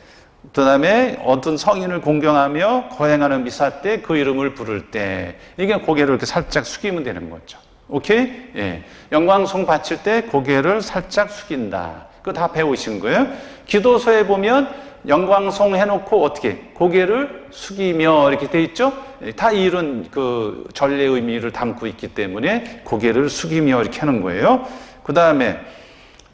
그 다음에 어떤 성인을 공경하며 거행하는 미사 때 그 이름을 부를 때, 이게 고개를 이렇게 살짝 숙이면 되는 거죠. 오케이? 예. 영광송 바칠 때 고개를 살짝 숙인다. 그거 다 배우신 거예요. 기도서에 보면 영광송 해놓고 어떻게 고개를 숙이며 이렇게 돼 있죠? 다 이런 그 전례 의미를 담고 있기 때문에 고개를 숙이며 이렇게 하는 거예요. 그 다음에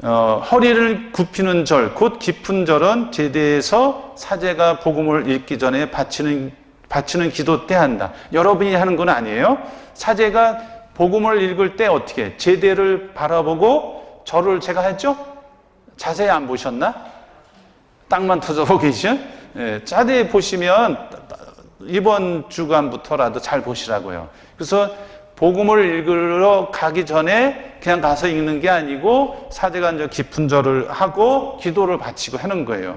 허리를 굽히는 절, 곧 깊은 절은 제대에서 사제가 복음을 읽기 전에 바치는 기도 때 한다. 여러분이 하는 건 아니에요. 사제가 복음을 읽을 때 어떻게 제대를 바라보고 절을 제가 했죠? 자세히 안 보셨나? 땅만 터져보고 계시죠? 예, 자세히 보시면 이번 주간부터라도 잘 보시라고요. 그래서 복음을 읽으러 가기 전에 그냥 가서 읽는 게 아니고 사제가 이제 깊은 절을 하고 기도를 바치고 하는 거예요.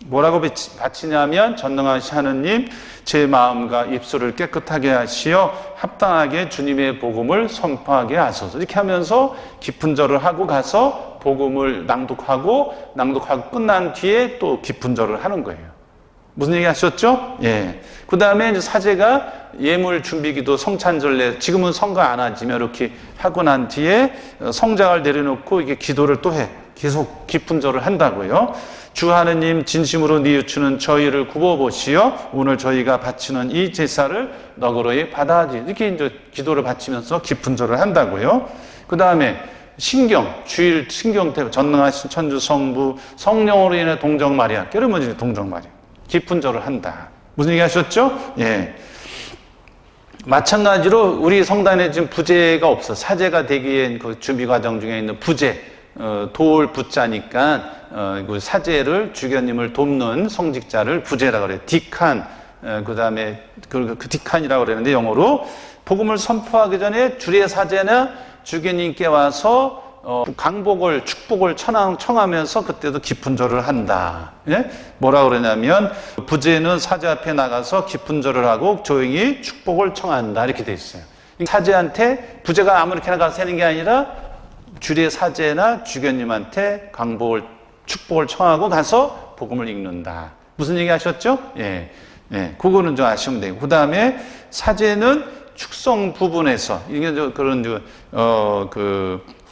뭐라고 바치냐면 전능하신 하느님 제 마음과 입술을 깨끗하게 하시어 합당하게 주님의 복음을 선포하게 하소서. 이렇게 하면서 깊은 절을 하고 가서 복음을 낭독하고 끝난 뒤에 또 깊은 절을 하는 거예요. 무슨 얘기 하셨죠? 예. 그 다음에 이제 사제가 예물 준비기도 성찬절례, 지금은 성가 안 하지만 이렇게 하고 난 뒤에 성장을 내려놓고 이게 기도를 또 해. 계속 깊은 절을 한다고요. 주 하느님 진심으로 뉘우치는 저희를 굽어보시어 오늘 저희가 바치는 이 제사를 너그러이 받아지. 이렇게 이제 기도를 바치면서 깊은 절을 한다고요. 그 다음에 주일 신경 때문에 전능하신 천주 성부 성령으로 인해 동정 마리아, 깨르머지 동정 마리아, 깊은 절을 한다. 무슨 얘기 하셨죠? 예. 마찬가지로 우리 성단에 지금 부제가 없어. 사제가 되기엔 그 준비 과정 중에 있는 부제, 도울 부자니까 그 사제를 주교님을 돕는 성직자를 부제라고 그래요. 디칸, 그다음에 그 디칸이라고 그러는데 영어로 복음을 선포하기 전에 주례 사제나 주교님께 와서 강복을 축복을 청하면서 그때도 깊은 절을 한다. 예? 뭐라 그러냐면 부제는 사제 앞에 나가서 깊은 절을 하고 조용히 축복을 청한다 이렇게 돼 있어요. 사제한테 부제가 아무렇게나 가서 하는 게 아니라 주례 사제나 주교님한테 강복을 축복을 청하고 가서 복음을 읽는다. 무슨 얘기 하셨죠? 예, 예, 그거는 좀 아시면 되고 그 다음에 사제는 축성 부분에서 이게 그런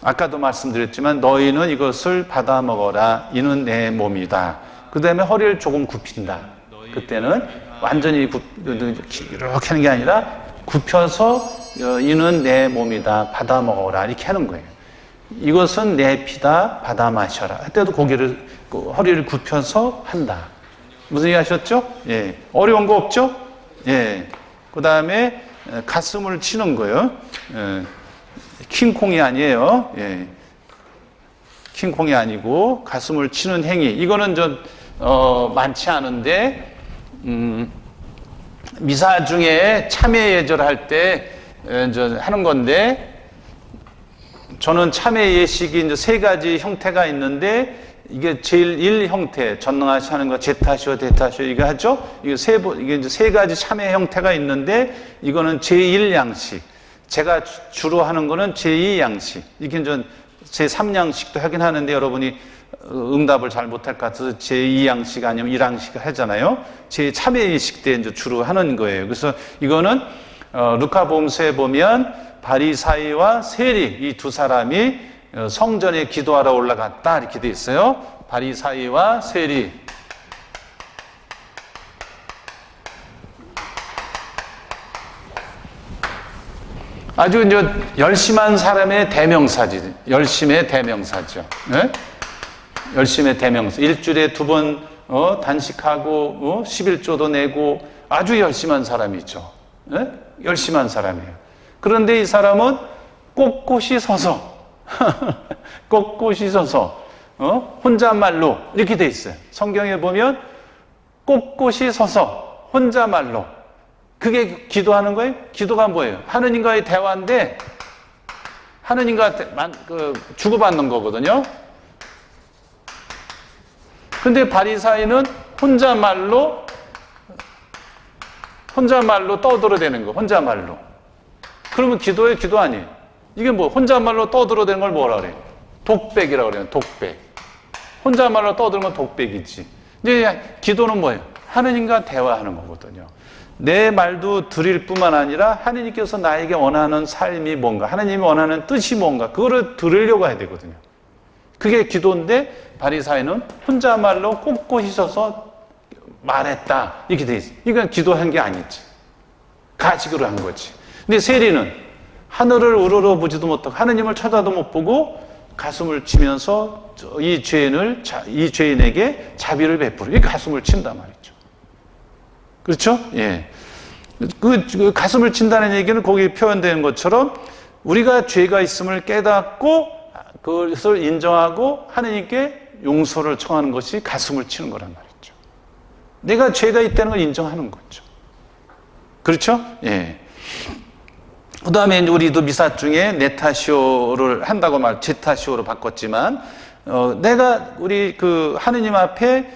아까도 말씀드렸지만 너희는 이것을 받아 먹어라. 이는 내 몸이다. 그 다음에 허리를 조금 굽힌다. 그때는 완전히 이렇게 하는 게 아니라 굽혀서 이는 내 몸이다. 받아 먹어라. 이렇게 하는 거예요. 이것은 내 피다. 받아 마셔라. 그때도 허리를 굽혀서 한다. 무슨 얘기 하셨죠? 예. 어려운 거 없죠? 예. 그 다음에 가슴을 치는 거예요. 예. 킹콩이 아니에요. 예. 킹콩이 아니고 가슴을 치는 행위. 이거는 많지 않은데 미사 중에 참회 예절할 때 하는 건데 저는 참회 예식이 이제 세 가지 형태가 있는데 이게 제일 1 형태 전능하시 하는 거 제타시오 데타시오 이거 하죠. 이게 이제 세 가지 참회 형태가 있는데 이거는 제1 양식. 제가 주로 하는 거는 제2 양식. 이게 이제 제3 양식도 하긴 하는데 여러분이 응답을 잘 못할 것 같아서 제2 양식 아니면 1 양식 하잖아요. 제 참회 예식 때 이제 주로 하는 거예요. 그래서 이거는 루카복음서에 보면 바리사이와 세리 이 두 사람이 성전에 기도하러 올라갔다 이렇게 돼 있어요. 바리사이와 세리. 아주 이제 열심한 사람의 대명사지. 열심의 대명사죠. 네? 열심의 대명사. 일주일에 2번 단식하고 11조도 내고 아주 열심한 사람이죠. 네? 열심한 사람이에요. 그런데 이 사람은 꼿꼿이 서서 꼿꼿이 서서 혼잣말로 이렇게 돼 있어요. 성경에 보면 꼿꼿이 서서 혼잣말로 그게 기도하는 거예요? 기도가 뭐예요? 하느님과의 대화인데 하느님과 주고받는 거거든요. 근데 바리사이는 혼잣말로 떠들어대는 거. 혼잣말로. 그러면 기도예요? 기도 아니에요? 이게 뭐 혼잣말로 떠들어대는 걸 뭐라 그래요? 독백이라고 그래요. 독백. 혼잣말로 떠드는 건 독백이지. 이제 기도는 뭐예요? 하느님과 대화하는 거거든요. 내 말도 드릴 뿐만 아니라 하느님께서 나에게 원하는 삶이 뭔가, 하느님이 원하는 뜻이 뭔가, 그거를 들으려고 해야 되거든요. 그게 기도인데 바리사이는 혼잣말로 꼿꼿이 서서 말했다. 이렇게 돼 있어요. 이건 기도한 게 아니지. 가식으로 한 거지. 근데 세리는 하늘을 우러러보지도 못하고 하느님을 쳐다도 못 보고 가슴을 치면서 이 죄인에게 자비를 베풀어. 이 가슴을 친단 말이죠. 그렇죠? 예. 그 가슴을 친다는 얘기는 거기에 표현되는 것처럼 우리가 죄가 있음을 깨닫고 그것을 인정하고 하느님께 용서를 청하는 것이 가슴을 치는 거란 말이죠. 내가 죄가 있다는 걸 인정하는 거죠. 그렇죠? 예. 그 다음에 우리도 미사 중에 네타시오를 한다고 제타시오로 바꿨지만, 우리 하느님 앞에,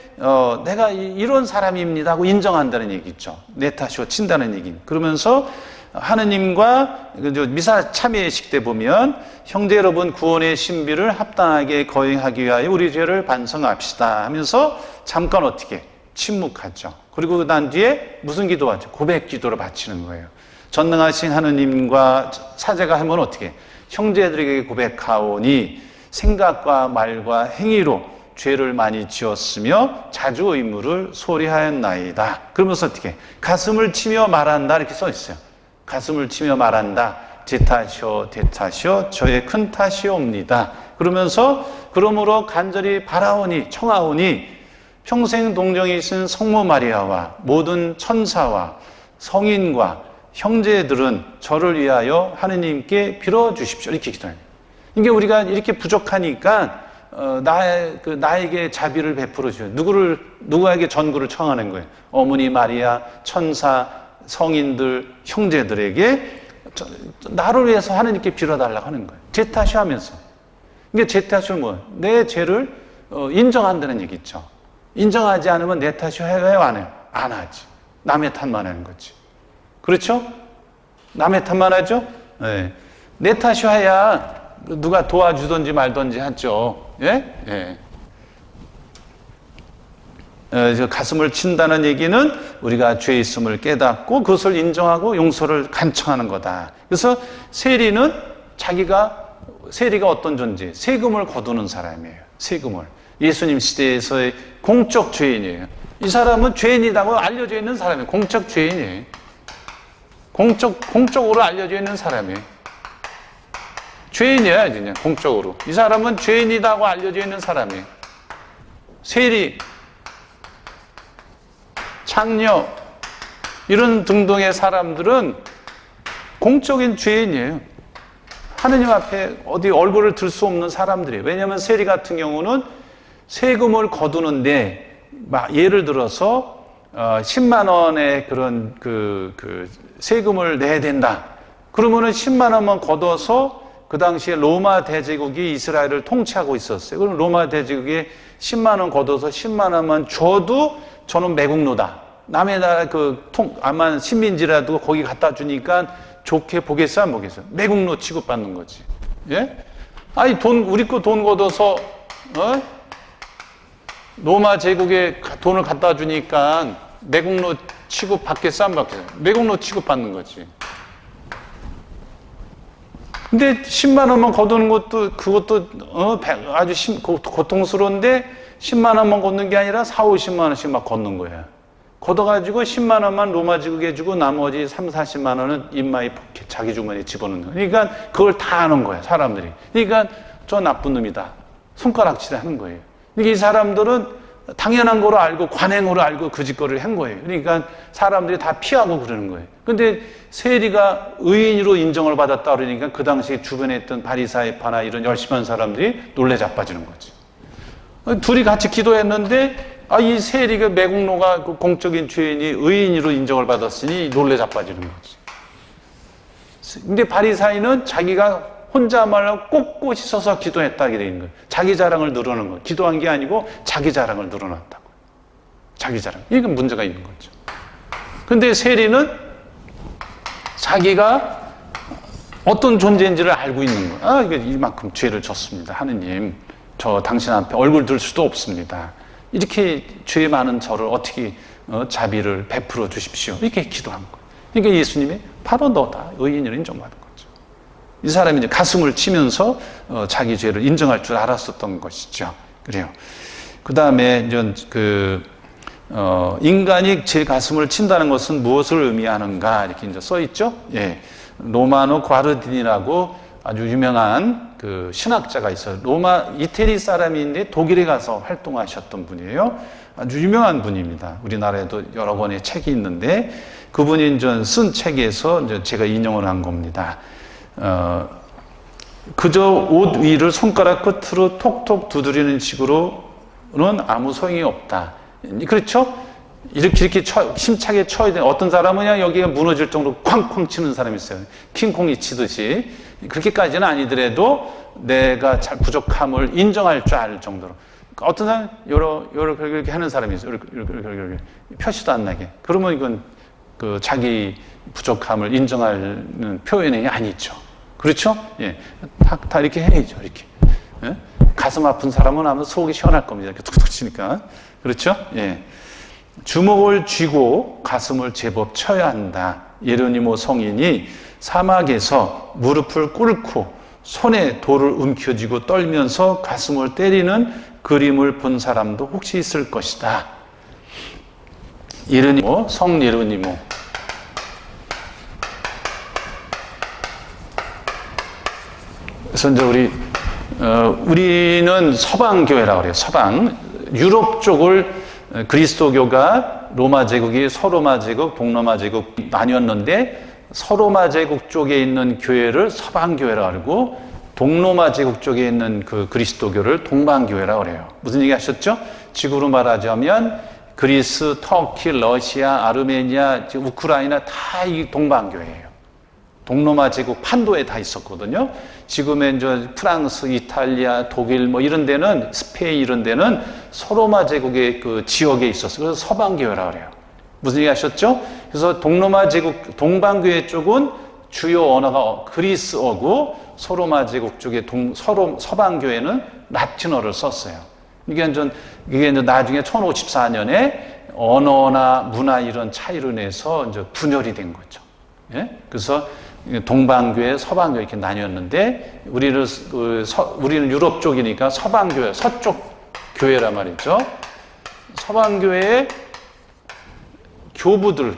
내가 이런 사람입니다 하고 인정한다는 얘기죠. 네타시오 친다는 얘기. 그러면서 하느님과 미사 참회식 때 보면, 형제 여러분 구원의 신비를 합당하게 거행하기 위하여 우리 죄를 반성합시다 하면서 잠깐 어떻게 침묵하죠. 그리고 난 뒤에 무슨 기도하죠? 고백 기도를 바치는 거예요. 전능하신 하느님과 사제가 하면 어떻게? 형제들에게 고백하오니 생각과 말과 행위로 죄를 많이 지었으며 자주 의무를 소리하였나이다. 그러면서 어떻게? 가슴을 치며 말한다 이렇게 써 있어요. 가슴을 치며 말한다. 제 탓이요 대 탓이요 저의 큰 탓이옵니다. 그러면서 그러므로 간절히 바라오니 청하오니 평생 동정이 있은 성모 마리아와 모든 천사와 성인과 형제들은 저를 위하여 하느님께 빌어주십시오. 이렇게 기도해요. 이게 우리가 이렇게 부족하니까 나에게 자비를 베풀어 주요. 누구에게 전구를 청하는 거예요. 어머니 마리아, 천사, 성인들, 형제들에게 나를 위해서 하느님께 빌어달라고 하는 거예요. 제 탓이 하면서. 이게 제 탓은 뭐예요? 내 죄를 인정한다는 얘기죠. 인정하지 않으면 내 탓이 해요, 안 해요? 안 하지. 남의 탓만 하는 거지. 그렇죠? 남의 탓만 하죠? 네. 내 탓이 해야 누가 도와주든지 말든지 하죠. 예? 예. 가슴을 친다는 얘기는 우리가 죄 있음을 깨닫고 그것을 인정하고 용서를 간청하는 거다. 그래서 세리가 어떤 존재? 세금을 거두는 사람이에요. 세금을. 예수님 시대에서의 공적 죄인이에요. 이 사람은 죄인이라고 알려져 있는 사람이에요. 공적 죄인이에요. 공적으로 알려져 있는 사람이에요. 죄인이야, 그냥 공적으로. 이 사람은 죄인이라고 알려져 있는 사람이에요. 세리, 창녀, 이런 등등의 사람들은 공적인 죄인이에요. 하느님 앞에 어디 얼굴을 들 수 없는 사람들이에요. 왜냐하면 세리 같은 경우는 세금을 거두는데, 예를 들어서 10만 원의 그런 세금을 내야 된다. 그러면은 10만 원만 걷어서 그 당시에 로마 대제국이 이스라엘을 통치하고 있었어요. 그럼 로마 대제국에 10만 원 걷어서 10만 원만 줘도 저는 매국노다. 남의 나라 아마 식민지라도 거기 갖다 주니까 좋게 보겠어, 안 보겠어? 매국노 취급받는 거지. 예? 아니, 우리 거 돈 걷어서, 로마 제국에 돈을 갖다 주니까 매국노 취급받겠어, 안 받겠어? 매국노 취급받는 거지. 근데 10만 원만 거두는 그것도 아주 고통스러운데 10만 원만 걷는 게 아니라 4, 50만 원씩 막 걷는 거야. 걷어가지고 10만 원만 로마 제국에 주고 나머지 3, 40만 원은 인마이 포켓 자기 주머니에 집어넣는 거야. 그러니까 그걸 다 아는 거야, 사람들이. 그러니까 저 나쁜 놈이다. 손가락질 하는 거예요. 이 사람들은 당연한 거로 알고 관행으로 알고 그 짓거리를 한 거예요. 그러니까 사람들이 다 피하고 그러는 거예요. 근데 세리가 의인으로 인정을 받았다 그러니까 그 당시에 주변에 있던 바리사이파나 이런 열심한 사람들이 놀래 자빠지는 거지. 둘이 같이 기도했는데 이 세리가 매국노가 공적인 죄인이 의인으로 인정을 받았으니 놀래 자빠지는 거지. 근데 바리사이는 자기가 혼자말로 꼿꼿이 서서 기도했다게 되는 거예요. 자기 자랑을 늘어놓은 거예요. 기도한 게 아니고 자기 자랑을 늘어놨다고. 자기 자랑. 이건 문제가 있는 거죠. 근데 세리는 자기가 어떤 존재인지를 알고 있는 거예요. 이게 이만큼 죄를 졌습니다. 하느님, 저 당신 앞에 얼굴 들 수도 없습니다. 이렇게 죄 많은 저를 어떻게 자비를 베풀어 주십시오. 이렇게 기도한 거예요. 그러니까 예수님이 바로 너다. 의인으로 인정받은 거예요. 이 사람이 이제 가슴을 치면서 자기 죄를 인정할 줄 알았었던 것이죠. 그래요. 그 다음에 이제 인간이 제 가슴을 친다는 것은 무엇을 의미하는가 이렇게 이제 써 있죠. 예. 로마노 과르딘이라고 아주 유명한 신학자가 있어요. 이태리 사람인데 독일에 가서 활동하셨던 분이에요. 아주 유명한 분입니다. 우리나라에도 여러 권의 책이 있는데 그분이 이제 쓴 책에서 이제 제가 인용을 한 겁니다. 그저 옷 위를 손가락 끝으로 톡톡 두드리는 식으로는 아무 소용이 없다. 그렇죠? 이렇게 힘차게 쳐야 돼. 어떤 사람은 그냥 여기가 무너질 정도로 쾅쾅 치는 사람이 있어요. 킹콩이 치듯이. 그렇게까지는 아니더라도 내가 부족함을 인정할 줄 알 정도로. 어떤 사람은 이렇게 하는 사람이 있어요. 이렇게 표시도 안 나게. 그러면 이건 자기 부족함을 인정하는 표현이 아니죠. 그렇죠? 예. 다 이렇게 해야죠. 이렇게. 예? 가슴 아픈 사람은 아마 속이 시원할 겁니다. 이렇게 툭툭 치니까. 그렇죠? 예. 주먹을 쥐고 가슴을 제법 쳐야 한다. 예로니모 성인이 사막에서 무릎을 꿇고 손에 돌을 움켜쥐고 떨면서 가슴을 때리는 그림을 본 사람도 혹시 있을 것이다. 예로니모, 성 예로니모. 그래서 이제 우리는 서방 교회라고 그래요. 서방 유럽 쪽을 그리스도교가 로마 제국이 서로마 제국, 동로마 제국 나뉘었는데 서로마 제국 쪽에 있는 교회를 서방 교회라고 그러고 동로마 제국 쪽에 있는 그 그리스도교를 동방 교회라고 그래요. 무슨 얘기 하셨죠? 지구로 말하자면 그리스, 터키, 러시아, 아르메니아, 우크라이나 다 이 동방 교회예요. 동로마 제국 판도에 다 있었거든요. 지금의 이제 프랑스, 이탈리아, 독일 뭐 이런 데는 스페인 이런 데는 서로마 제국의 그 지역에 있었어요. 그래서 서방 교회라고 그래요. 무슨 얘기 하셨죠? 그래서 동로마 제국 동방 교회 쪽은 주요 언어가 그리스어고 서로마 제국 쪽의 서방 교회는 라틴어를 썼어요. 이게 이제 나중에 1054년에 언어나 문화 이런 차이로 인해서 이제 분열이 된 거죠. 예? 그래서 동방교회, 서방교회 이렇게 나뉘었는데 우리는 유럽 쪽이니까 서방교회, 서쪽 교회란 말이죠. 서방교회의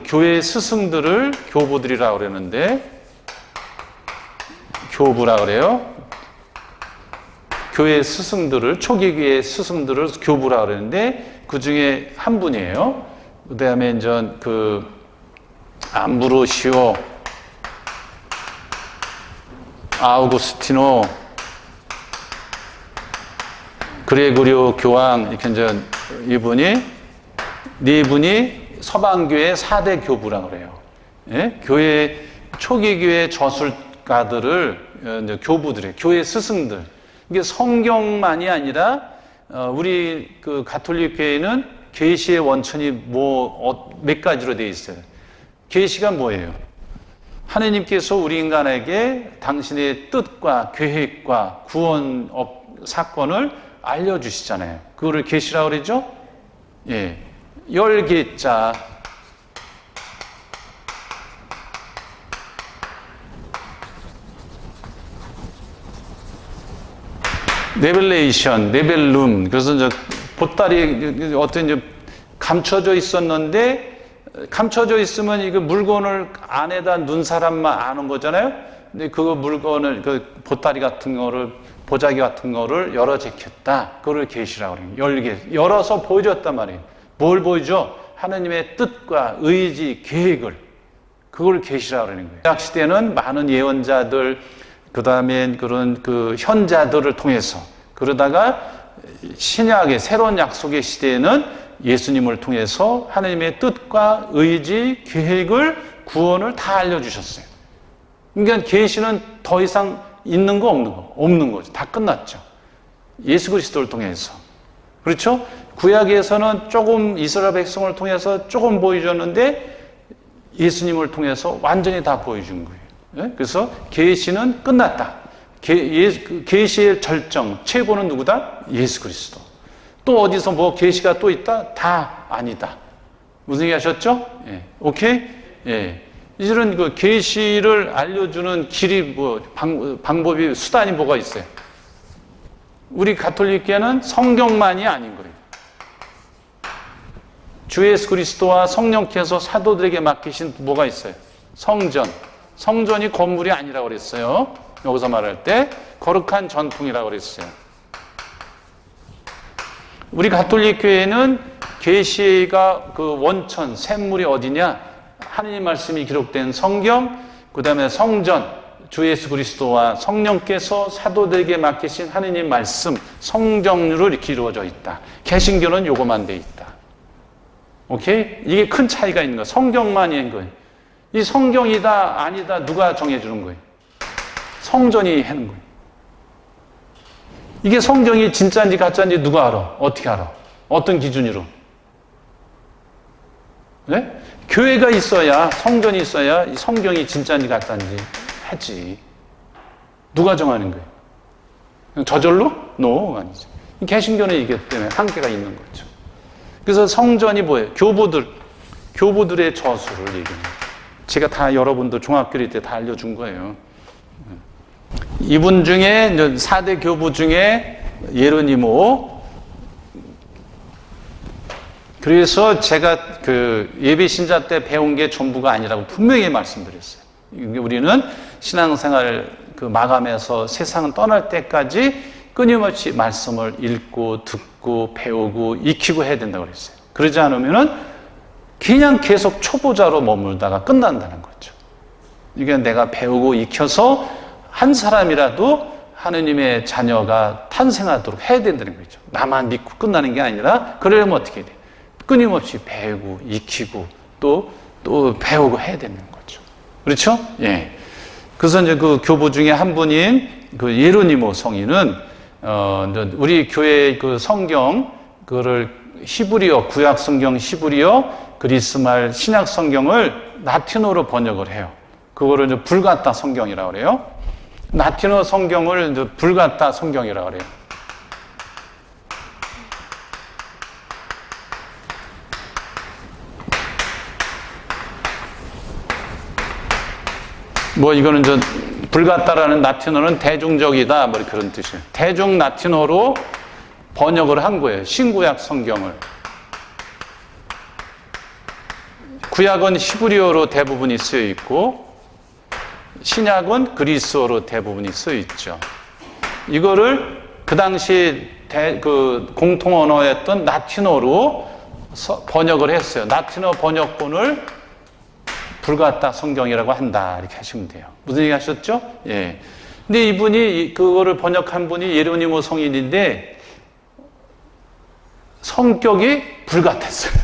교회 스승들을 교부들이라고 그러는데 교부라고 그래요. 교회 스승들을, 초기 교회 스승들을 교부라고 그러는데 그 중에 한 분이에요. 그 다음에 이제 암브로시오, 아우구스티노, 그레고리오 교황, 이렇게 이제 네 분이 서방교회 4대 교부라고 그래요. 예? 초기 교회 저술가들을 이제 교부들이에요. 교회 스승들. 이게 성경만이 아니라, 우리 그 가톨릭 교회는 계시의 원천이 몇 가지로 되어 있어요. 계시가 뭐예요? 하느님께서 우리 인간에게 당신의 뜻과 계획과 구원 사건을 알려주시잖아요. 그거를 계시라고 그러죠? 예. 열계자. 레벨레이션, 레벨룸. 그래서 이제 보따리 어떤 이제 감춰져 있었는데, 감춰져 있으면 이거 물건을 안에다 넣은 사람만 아는 거잖아요. 근데 그 물건을 그 보따리 같은 거를 보자기 같은 거를 열어 제꼈다. 그거를 계시라고 그래요. 열어서 보여줬단 말이에요. 뭘 보여줘? 하느님의 뜻과 의지, 계획을. 그걸 계시라고 그러는 거예요. 신약 시대는 많은 예언자들, 그다음에 그런 그 현자들을 통해서, 그러다가 신약의 새로운 약속의 시대에는 예수님을 통해서 하나님의 뜻과 의지, 계획을, 구원을 다 알려주셨어요. 그러니까 계시는 더 이상 있는 거 없는 거? 없는 거죠. 다 끝났죠. 예수 그리스도를 통해서. 그렇죠? 구약에서는 조금 이스라엘 백성을 통해서 조금 보여줬는데 예수님을 통해서 완전히 다 보여준 거예요. 네? 그래서 계시는 끝났다. 계시의 절정, 최고는 누구다? 예수 그리스도. 또 어디서 뭐 계시가 또 있다? 다 아니다. 무슨 얘기 하셨죠? 예. 오케이? 예. 이런 그 계시를 알려주는 길이 방법이, 수단이 뭐가 있어요? 우리 가톨릭교회는 성경만이 아닌 거예요. 주 예수 그리스도와 성령께서 사도들에게 맡기신 뭐가 있어요? 성전. 성전이 건물이 아니라고 그랬어요. 여기서 말할 때 거룩한 전통이라고 그랬어요. 우리 가톨릭 교회는 계시가 그 원천, 샘물이 어디냐? 하느님 말씀이 기록된 성경, 그 다음에 성전, 주 예수 그리스도와 성령께서 사도들에게 맡기신 하느님 말씀, 성경으로 이렇게 이루어져 있다. 개신교는 요거만 돼 있다. 오케이? 이게 큰 차이가 있는 거예요. 성경만이 있는 거예요. 이 성경이다, 아니다, 누가 정해주는 거예요? 성전이 하는 거예요. 이게 성경이 진짜인지 가짜인지 누가 알아? 어떻게 알아? 어떤 기준으로? 네? 교회가 있어야, 성전이 있어야 이 성경이 진짜인지 가짜인지 하지. 누가 정하는 거예요? 저절로? No, 아니지. 개신교는 이게 때문에 한계가 있는 거죠. 그래서 성전이 뭐예요? 교부들의 저수를 얘기합니다. 제가 다 여러분들 종합교리 때 다 알려준 거예요. 이분 중에 4대 교부 중에 예로니모. 그래서 제가 그 예비 신자 때 배운 게 전부가 아니라고 분명히 말씀드렸어요. 우리는 신앙생활 그 마감해서 세상을 떠날 때까지 끊임없이 말씀을 읽고 듣고 배우고 익히고 해야 된다고 그랬어요. 그러지 않으면은 그냥 계속 초보자로 머물다가 끝난다는 거죠. 이게 내가 배우고 익혀서 한 사람이라도 하느님의 자녀가 탄생하도록 해야 된다는 거죠. 나만 믿고 끝나는 게 아니라 그러려면 어떻게 해야 돼요? 끊임없이 배우고 익히고 또 배우고 해야 되는 거죠. 그렇죠? 예. 그래서 이제 그 교부 중에 한 분인 그 예로니모 성인은 우리 교회 그 성경 그를 히브리어 구약 성경 히브리어 그리스말 신약 성경을 라틴어로 번역을 해요. 그거를 이제 불가타 성경이라고 그래요. 라틴어 성경을 이제 불가타 성경이라고 그래요. 뭐 이거는 저 불가타라는 라틴어는 대중적이다 뭐 그런 뜻이에요. 대중 라틴어로 번역을 한 거예요. 신구약 성경을. 구약은 히브리어로 대부분이 쓰여 있고 신약은 그리스어로 대부분이 쓰여 있죠. 이거를 그 당시 그 공통 언어였던 라틴어로 번역을 했어요. 라틴어 번역본을 불가타 성경이라고 한다 이렇게 하시면 돼요. 무슨 얘기 하셨죠? 예. 근데 이분이 그거를 번역한 분이 예로니모 성인인데 성격이 불같았어요.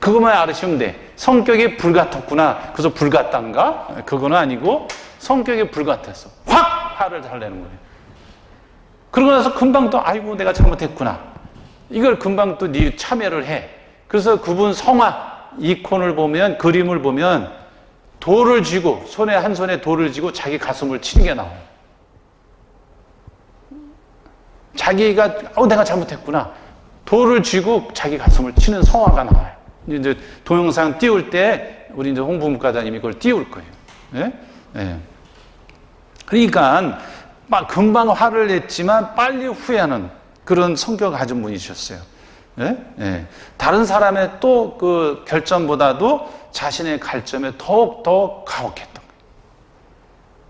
그것만 알으시면 돼. 성격이 불같았구나. 그래서 불같단가? 그건 아니고 성격이 불같았어. 확 화를 잘 내는 거예요. 그러고 나서 금방 또 아이고 내가 잘못했구나. 이걸 금방 또 네 참여를 해. 그래서 그분 성화 이콘을 보면 그림을 보면 돌을 쥐고 한 손에 돌을 쥐고 자기 가슴을 치는 게 나와요. 자기가 내가 잘못했구나. 돌을 쥐고 자기 가슴을 치는 성화가 나와요. 이제 동영상 띄울 때 우리 이제 홍보문과장님이 그걸 띄울 거예요. 예? 예. 그러니까 막 금방 화를 냈지만 빨리 후회하는 그런 성격을 가진 분이셨어요. 예? 예. 다른 사람의 또 그 결점보다도 자신의 갈점에 더욱 가혹했던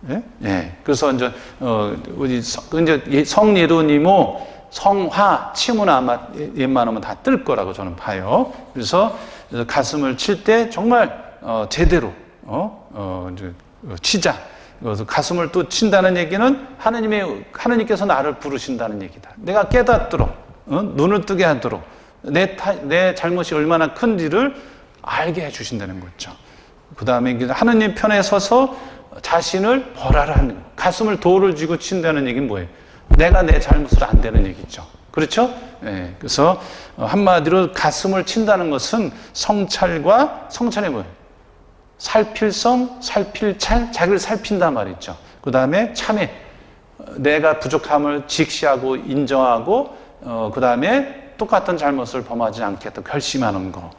거예요. 예? 예. 그래서 이제 우리 이제 성예로니모 성화 치면 아마 웬만하면 다 뜰 거라고 저는 봐요. 그래서 가슴을 칠 때 정말 제대로 이제 치자. 그래서 가슴을 또 친다는 얘기는 하느님께서 나를 부르신다는 얘기다. 내가 깨닫도록 눈을 뜨게 하도록 내 잘못이 얼마나 큰지를 알게 해주신다는 거죠. 그 다음에 하느님 편에 서서 자신을 벌하라는 거. 가슴을 돌을 쥐고 친다는 얘기는 뭐예요? 내가 내 잘못을 안 되는 얘기죠. 그렇죠? 네, 그래서 한마디로 가슴을 친다는 것은 성찰이 뭐예요? 살필성, 살필찰, 자기를 살핀단 말이죠. 그 다음에 참회, 내가 부족함을 직시하고 인정하고 그 다음에 똑같은 잘못을 범하지 않겠다 결심하는 거.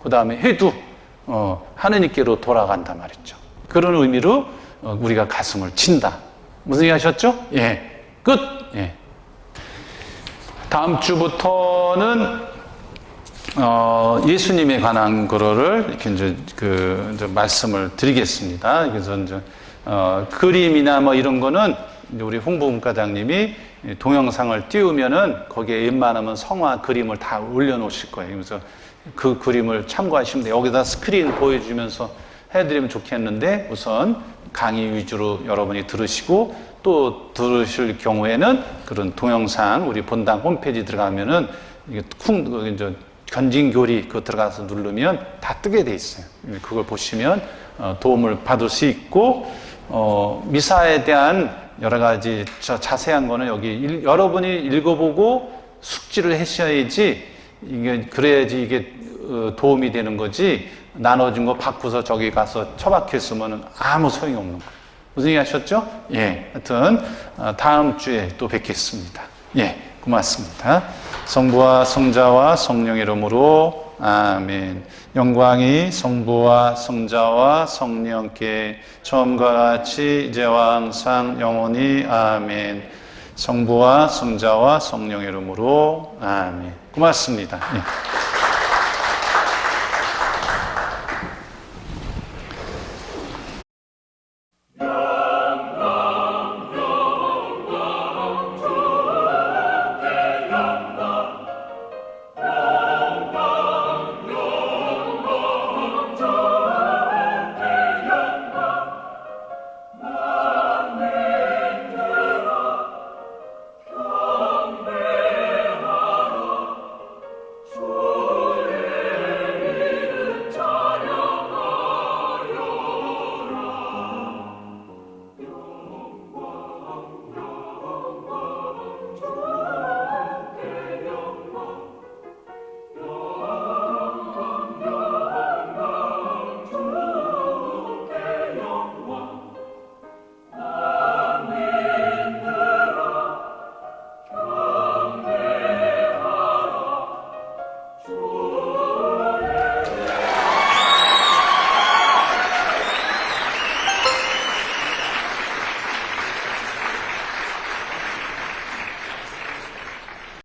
그 다음에 회두, 하느님께로 돌아간단 말이죠. 그런 의미로 우리가 가슴을 친다. 무슨 얘기 하셨죠? 예, 끝. 예. 다음 주부터는 예수님에 관한 거를 이렇게 이제 말씀을 드리겠습니다. 그래서 이제 그림이나 뭐 이런 거는 우리 홍보문과장님이 동영상을 띄우면은 거기에 웬만하면 성화 그림을 다 올려놓으실 거예요. 그래서 그 그림을 참고하시면 돼요. 여기다 스크린 보여주면서 해드리면 좋겠는데 우선 강의 위주로 여러분이 들으시고 또 들으실 경우에는 그런 동영상 우리 본당 홈페이지 들어가면은 이게 이제 견진교리 그거 들어가서 누르면 다 뜨게 돼 있어요. 그걸 보시면 도움을 받을 수 있고 미사에 대한 여러 가지 자세한 거는 여기 여러분이 읽어보고 숙지를 하셔야지 그래야지 이게 도움이 되는 거지 나눠준 거 바꾸서 저기 가서 처박혀 있으면 아무 소용이 없는 거예요. 무슨 얘기 하셨죠? 예, 하여튼 다음 주에 또 뵙겠습니다. 예, 고맙습니다. 성부와 성자와 성령의 이름으로 아멘. 영광이 성부와 성자와 성령께 처음과 같이 이제와 항상 영원히 아멘. 성부와 성자와 성령의 이름으로 아멘. 고맙습니다. 예.